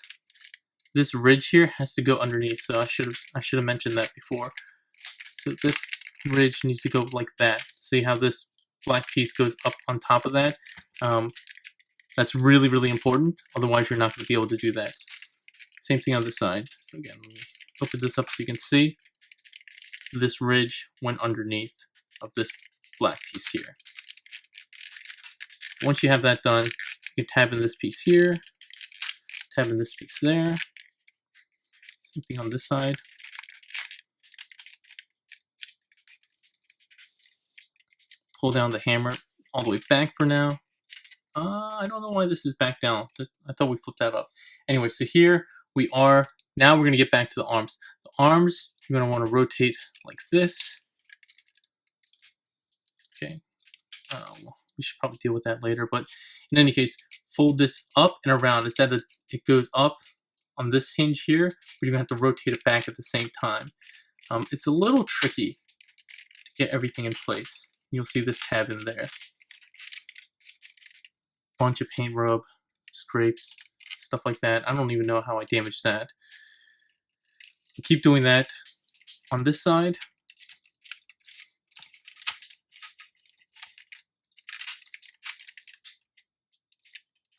ridge here has to go underneath, so I should have mentioned that before. So this ridge needs to go like that. See how this black piece goes up on top of that? That's really, really important, otherwise you're not going to be able to do that. Same thing on this side. So again, let me open this up so you can see. This ridge went underneath of this black piece here. Once you have that done, you can tab in this piece here, tab in this piece there. Same thing on this side. Pull down the hammer all the way back for now. I don't know why this is back down. I thought we flipped that up. Anyway, so here we are. Now we're going to get back to the arms. The arms, you're going to want to rotate like this. Okay. We should probably deal with that later, but in any case, fold this up and around. Instead of it goes up on this hinge here, but you're going to have to rotate it back at the same time. It's a little tricky to get everything in place. You'll see this tab in there. Bunch of paint rub, scrapes, stuff like that. I don't even know how I damaged that. Keep doing that on this side.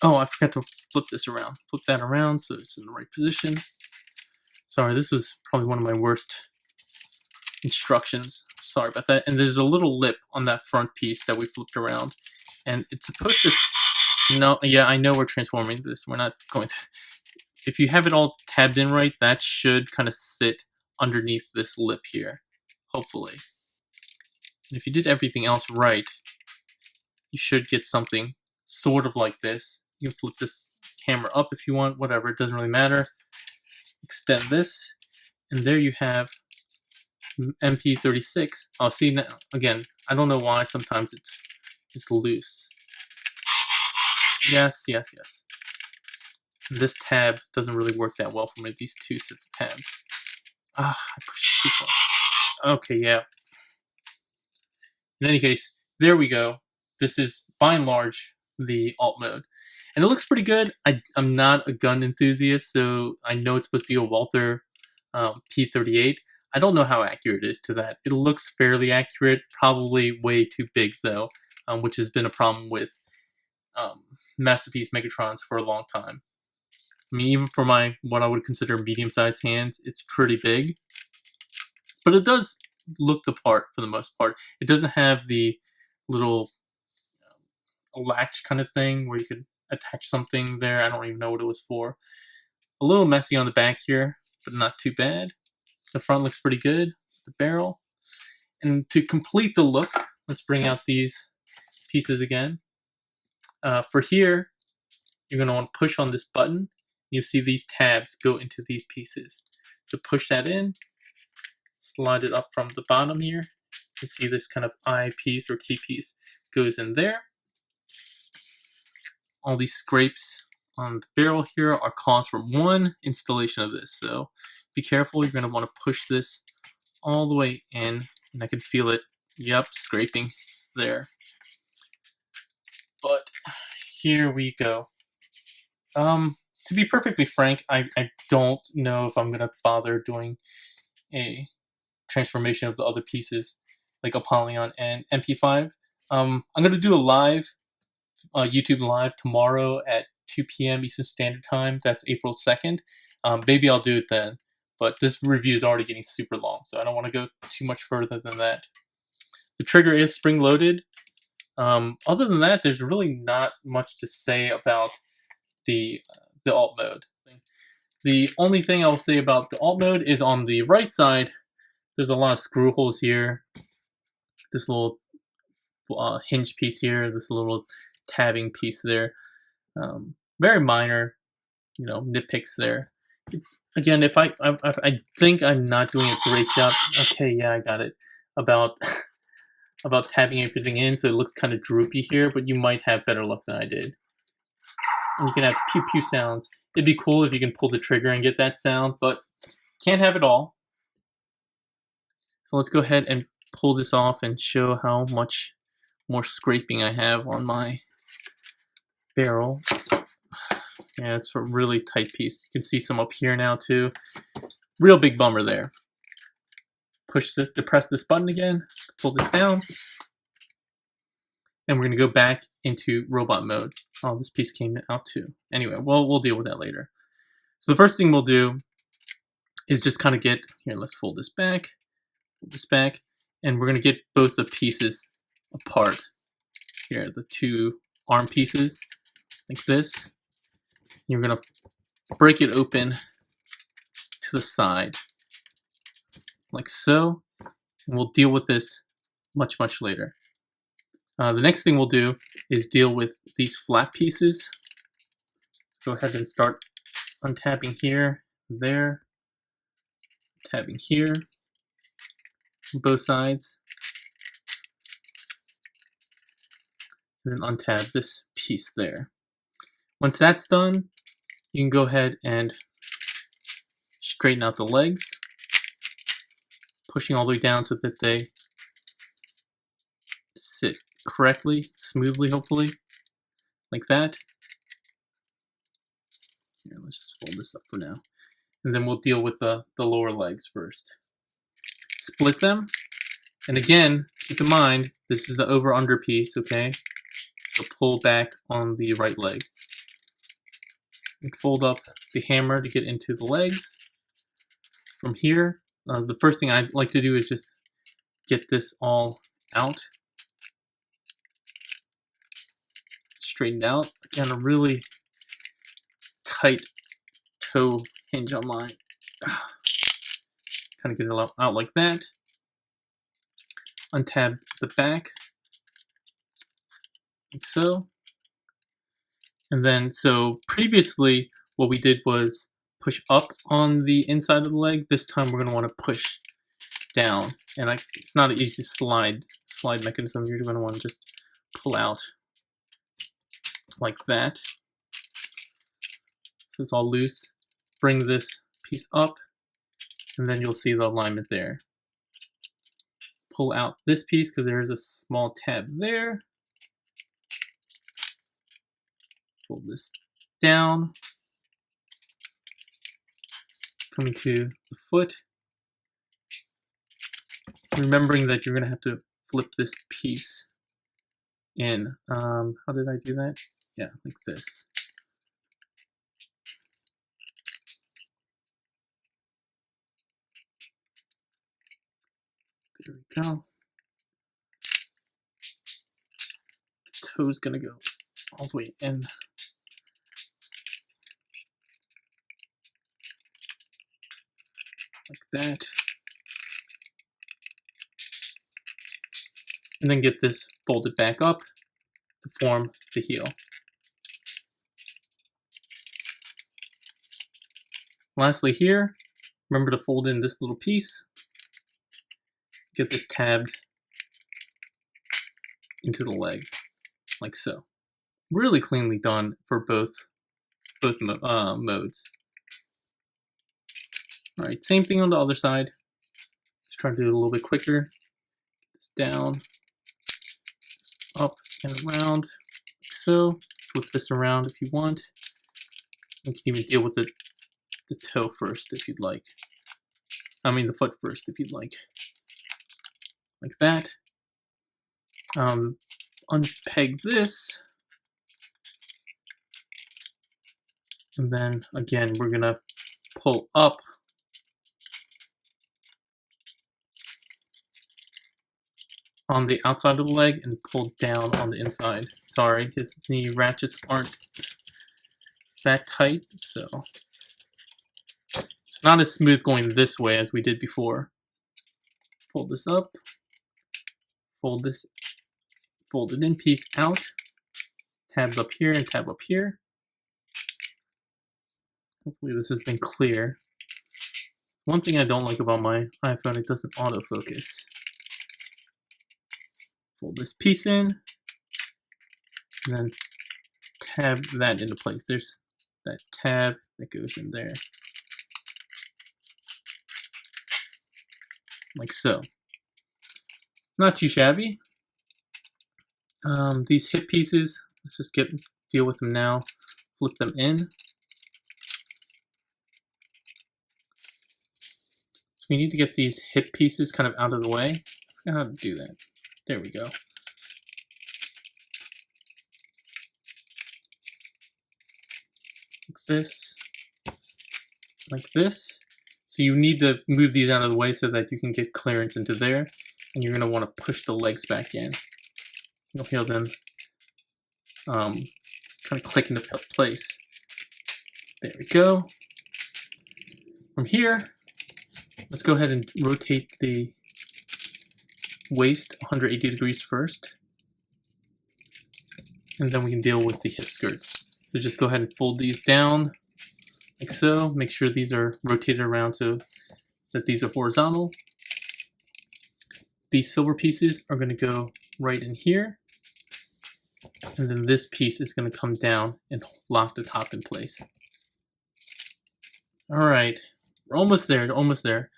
Oh, I forgot to flip this around. Flip that around so it's in the right position. Sorry, this was probably one of my worst instructions. Sorry about that. And there's a little lip on that front piece that we flipped around. And it's supposed to... No, yeah, I know we're transforming this. We're not going to... If you have it all tabbed in right, that should kind of sit underneath this lip here. Hopefully. And if you did everything else right, you should get something sort of like this. You can flip this camera up if you want, whatever, it doesn't really matter. Extend this, and there you have MP-36. I'll see now. Again, I don't know why sometimes it's loose. Yes. This tab doesn't really work that well for me, these two sets of tabs. I pushed it too far. Okay, yeah. In any case, there we go. This is, by and large, the alt mode. And it looks pretty good. I'm not a gun enthusiast, so I know it's supposed to be a Walther P38. I don't know how accurate it is to that. It looks fairly accurate, probably way too big, though, which has been a problem with Masterpiece Megatrons for a long time. I mean, even for what I would consider medium-sized hands, it's pretty big. But it does look the part for the most part. It doesn't have the little latch kind of thing where you could attach something there. I don't even know what it was for. A little messy on the back here, but not too bad. The front looks pretty good. The barrel. And to complete the look, let's bring out these pieces again. For here, you're going to want to push on this button, You see these tabs go into these pieces. So push that in, slide it up from the bottom here. You see this kind of eye piece or T piece goes in there. All these scrapes on the barrel here are caused from one installation of this. So be careful, you're going to want to push this all the way in, and I can feel it, yep, scraping there. But here we go. To be perfectly frank, I don't know if I'm going to bother doing a transformation of the other pieces, like Apollyon and MP-5. I'm going to do a live, YouTube live tomorrow at 2 p.m. Eastern Standard Time. That's April 2nd. Maybe I'll do it then. But this review is already getting super long, so I don't want to go too much further than that. The trigger is spring-loaded. Other than that, there's really not much to say about the alt mode. The only thing I'll say about the alt mode is on the right side, there's a lot of screw holes here. This little hinge piece here, this little tabbing piece there. Very minor, nitpicks there. Again, if I think I'm not doing a great job. Okay, yeah, I got it. About tabbing everything in, so it looks kind of droopy here, but you might have better luck than I did. And you can have pew pew sounds. It'd be cool if you can pull the trigger and get that sound, but can't have it all. So let's go ahead and pull this off and show how much more scraping I have on my barrel. Yeah, it's a really tight piece. You can see some up here now too. Real big bummer there. Push this, depress this button again, pull this down. And we're going to go back into robot mode. Oh, this piece came out too. Anyway, well, we'll deal with that later. So the first thing we'll do is just kind of get, here, let's fold this back, and we're going to get both the pieces apart. Here, the two arm pieces, like this. You're going to break it open to the side, like so. And we'll deal with this much, much later. The next thing we'll do is deal with these flat pieces. Let's go ahead and start untabbing here, there, tabbing here, both sides, and then untab this piece there. Once that's done, you can go ahead and straighten out the legs, pushing all the way down so that they sit correctly, smoothly, hopefully, like that. Here, let's just fold this up for now. And then we'll deal with the lower legs first. Split them. And again, keep in mind, this is the over-under piece, okay? So pull back on the right leg. And fold up the hammer to get into the legs. From here, the first thing I'd like to do is just get this all out. Straightened out. Again, a really tight toe hinge on mine. Kind of get it out like that. Untab the back, like so. And then, so previously what we did was push up on the inside of the leg. This time we're going to want to push down. And it's not an easy slide mechanism. You're going to want to just pull out like that. So it's all loose. Bring this piece up, and then you'll see the alignment there. Pull out this piece because there is a small tab there. Pull this down. Coming to the foot. Remembering that you're going to have to flip this piece in. How did I do that? Yeah, like this. There we go. The toe's gonna go all the way in. Like that. And then get this folded back up to form the heel. Lastly here, remember to fold in this little piece. Get this tabbed into the leg, like so. Really cleanly done for both modes. Alright, same thing on the other side. Just try to do it a little bit quicker. Get this down, this up and around, like so. Flip this around if you want. You can even deal with the toe first if you'd like. I mean the foot first if you'd like. Like that. Unpeg this. And then again, we're gonna pull up on the outside of the leg and pull down on the inside. Sorry, his knee ratchets aren't that tight, so it's not as smooth going this way as we did before. Fold this up, fold this folded in piece out, tabs up here and tab up here. Hopefully this has been clear. One thing I don't like about my iPhone, it doesn't autofocus. Fold this piece in, and then tab that into place. There's that tab that goes in there. Like so. Not too shabby. These hip pieces, let's just deal with them now. Flip them in. So we need to get these hip pieces kind of out of the way. I forgot how to do that. There we go. Like this. Like this. So you need to move these out of the way so that you can get clearance into there. And you're going to want to push the legs back in. You'll feel them kind of click into place. There we go. From here, let's go ahead and rotate the waist 180 degrees first. And then we can deal with the hip skirts. So just go ahead and fold these down like so. Make sure these are rotated around so that these are horizontal. These silver pieces are going to go right in here. And then this piece is going to come down and lock the top in place. Alright, we're almost there, almost there.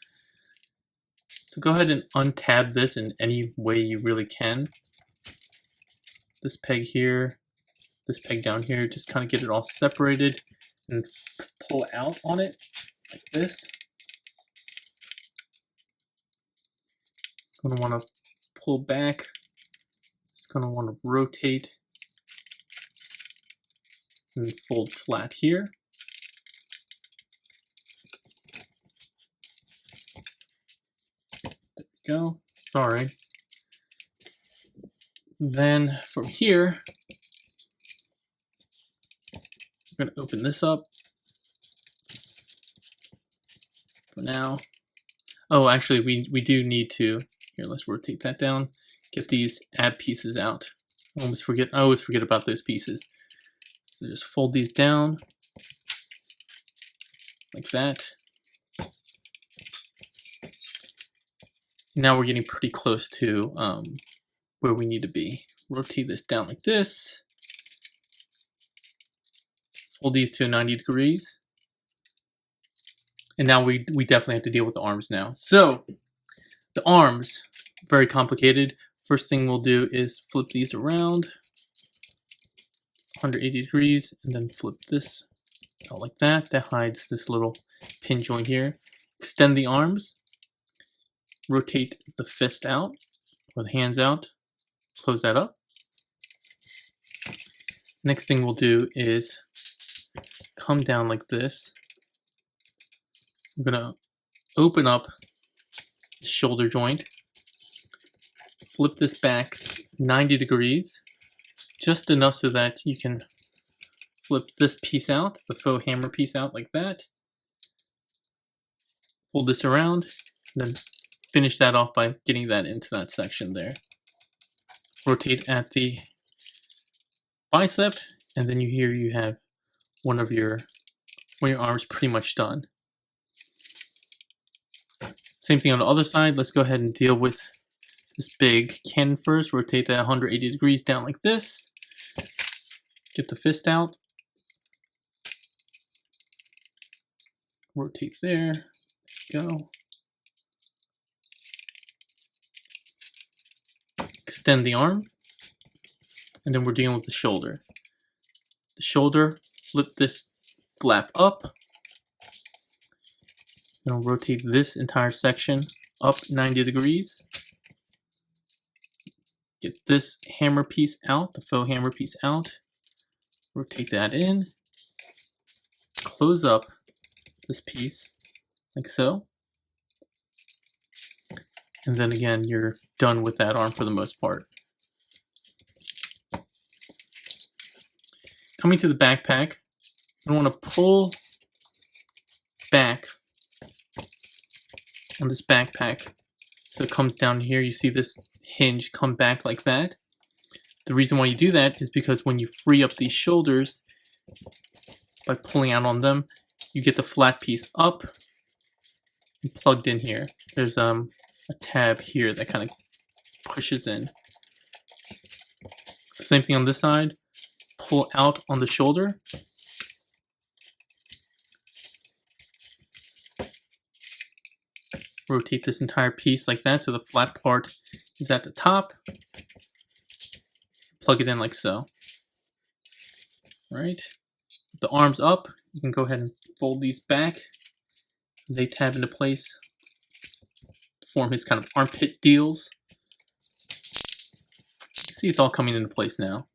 So go ahead and untab this in any way you really can. This peg here, this peg down here, just kind of get it all separated and pull out on it like this. Going to want to pull back. It's going to want to rotate and fold flat here. There we go. Sorry. Then from here, I'm going to open this up for now. Oh, actually, we do need to. Here, let's rotate that down. Get these ab pieces out. I always forget about those pieces. So just fold these down like that. Now we're getting pretty close to where we need to be. Rotate this down like this. Fold these to 90 degrees. And now we definitely have to deal with the arms now. So the arms, very complicated. First thing we'll do is flip these around 180 degrees and then flip this out like that. That hides this little pin joint here. Extend the arms. Rotate the fist out or the hands out. Close that up. Next thing we'll do is come down like this. I'm gonna open up the shoulder joint, flip this back 90 degrees, just enough so that you can flip this piece out, the faux hammer piece out like that. Fold this around, and then finish that off by getting that into that section there. Rotate at the bicep, and then you have one of your arms pretty much done. Same thing on the other side. Let's go ahead and deal with this big cannon first. Rotate that 180 degrees down like this. Get the fist out. Rotate there. Go. Extend the arm. And then we're dealing with the shoulder. The shoulder, flip this flap up. Now rotate this entire section up 90 degrees. Get this hammer piece out, the faux hammer piece out. Rotate that in. Close up this piece like so. And then again, you're done with that arm for the most part. Coming to the backpack, I want to pull back on this backpack. So it comes down here, you see this hinge come back like that. The reason why you do that is because when you free up these shoulders, by pulling out on them, you get the flat piece up and plugged in here. There's a tab here that kind of pushes in. Same thing on this side. Pull out on the shoulder. Rotate this entire piece like that so the flat part is at the top. Plug it in like so. All right. With the arms up, you can go ahead and fold these back. They tab into place to form his kind of armpit deals. See, it's all coming into place now.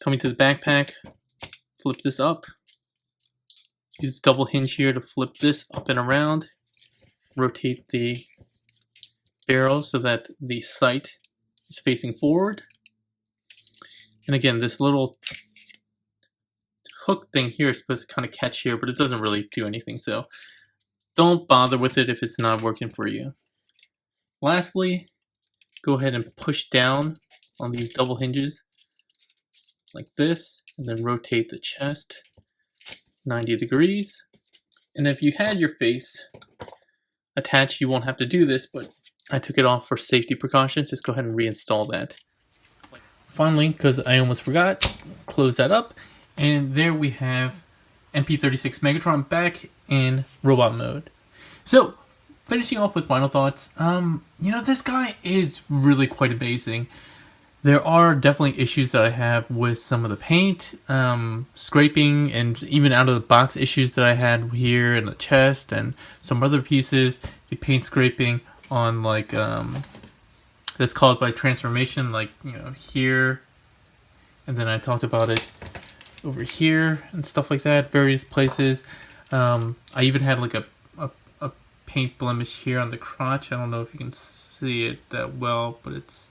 Coming to the backpack, flip this up. Use the double hinge here to flip this up and around. Rotate the barrel so that the sight is facing forward. And again, this little hook thing here is supposed to kind of catch here, but it doesn't really do anything, so don't bother with it if it's not working for you. Lastly, go ahead and push down on these double hinges like this, and then rotate the chest 90 degrees. And if you had your face attached, you won't have to do this, but I took it off for safety precautions. Just go ahead and reinstall that. Finally, because I almost forgot, close that up, and there we have MP-36 Megatron back in robot mode. So, finishing off with final thoughts, this guy is really quite amazing. There are definitely issues that I have with some of the paint, scraping, and even out of the box issues that I had here in the chest and some other pieces. The paint scraping on like, that's caused by transformation, like, here. And then I talked about it over here and stuff like that, various places. I even had like a paint blemish here on the crotch. I don't know if you can see it that well, but it's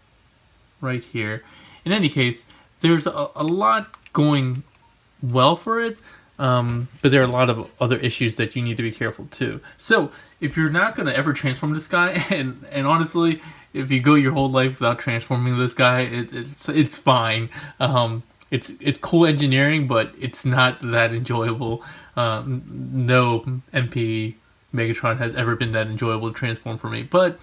right here. In any case, there's a lot going well for it, but there are a lot of other issues that you need to be careful too. So if you're not going to ever transform this guy, and honestly, if you go your whole life without transforming this guy, it's fine. It's cool engineering, but it's not that enjoyable. No MP Megatron has ever been that enjoyable to transform for me, but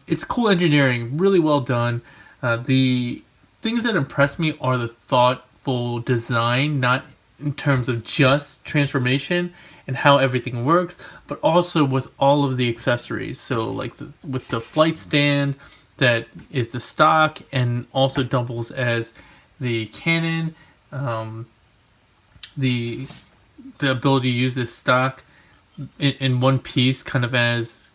it's cool engineering, really well done. The things that impress me are the thoughtful design, not in terms of just transformation and how everything works, but also with all of the accessories. So like with the flight stand that is the stock and also doubles as the cannon, the ability to use this stock in one piece kind of as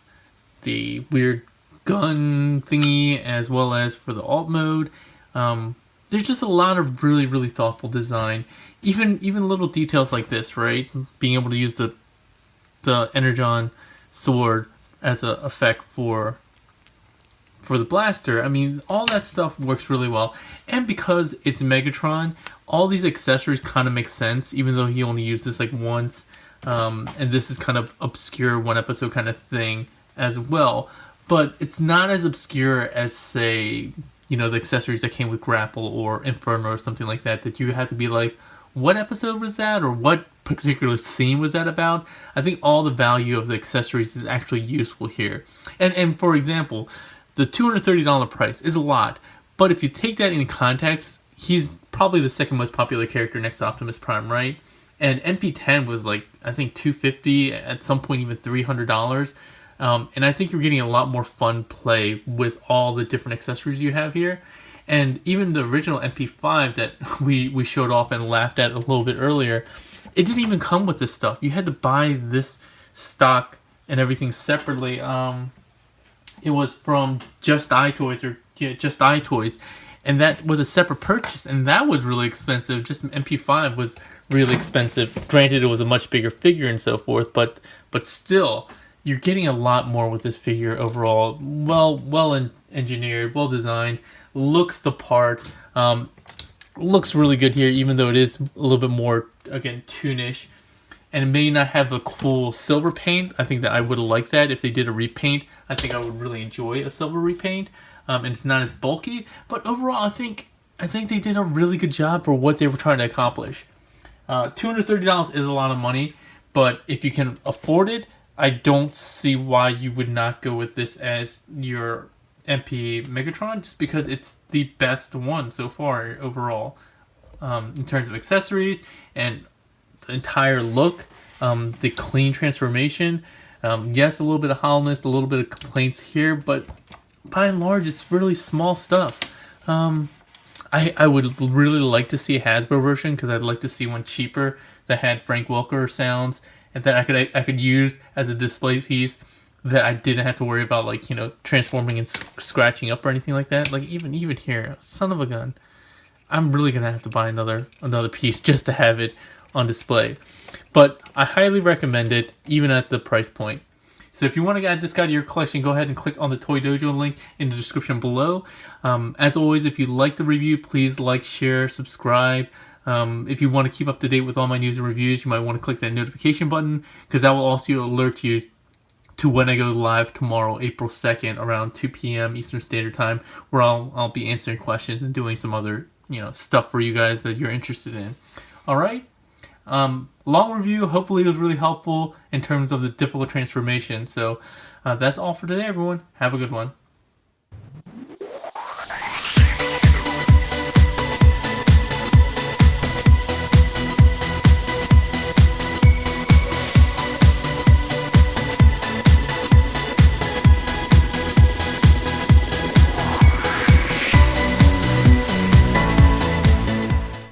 the weird gun thingy, as well as for the alt mode. There's just a lot of really, really thoughtful design. Even little details like this, right? Being able to use the Energon sword as a effect for the blaster. I mean, all that stuff works really well. And because it's Megatron, all these accessories kind of make sense, even though he only used this like once. And this is kind of obscure one episode kind of thing as well. But it's not as obscure as, say, the accessories that came with Grapple or Inferno or something like that, that you have to be like, what episode was that or what particular scene was that about, I think all the value of the accessories is actually useful here. And for example, the $230 price is a lot, but if you take that in context, he's probably the second most popular character next to Optimus Prime, right? And MP10 was like, I think $250, at some point even $300. And I think you're getting a lot more fun play with all the different accessories you have here. And even the original MP5 that we showed off and laughed at a little bit earlier, it didn't even come with this stuff. You had to buy this stock and everything separately. It was from Just Eye Toys, and that was a separate purchase, and that was really expensive. Just an MP5 was really expensive. Granted, it was a much bigger figure and so forth, but still, you're getting a lot more with this figure overall. Well engineered, well designed, looks the part. Looks really good here, even though it is a little bit more, again, toonish. And it may not have a cool silver paint. I think that I would have liked that if they did a repaint. I think I would really enjoy a silver repaint. And it's not as bulky. But overall, I think they did a really good job for what they were trying to accomplish. $230 is a lot of money, but if you can afford it, I don't see why you would not go with this as your MP Megatron, just because it's the best one so far overall, in terms of accessories and the entire look, the clean transformation. Yes, a little bit of hollowness, a little bit of complaints here, but by and large, it's really small stuff. I would really like to see a Hasbro version, because I'd like to see one cheaper that had Frank Welker sounds and that I could use as a display piece, that I didn't have to worry about, like, transforming and scratching up or anything like that. Like, even here, son of a gun, I'm really gonna have to buy another piece just to have it on display. But I highly recommend it, even at the price point. So if you want to add this guy to your collection, go ahead and click on the Toy Dojo link in the description below. As always, if you like the review, please like, share, subscribe. If you want to keep up to date with all my news and reviews, you might want to click that notification button, because that will also alert you to when I go live tomorrow, April 2nd, around 2 p.m. Eastern Standard Time, where I'll be answering questions and doing some other stuff for you guys that you're interested in. All right. Long review. Hopefully it was really helpful in terms of the difficult transformation. So that's all for today, everyone. Have a good one.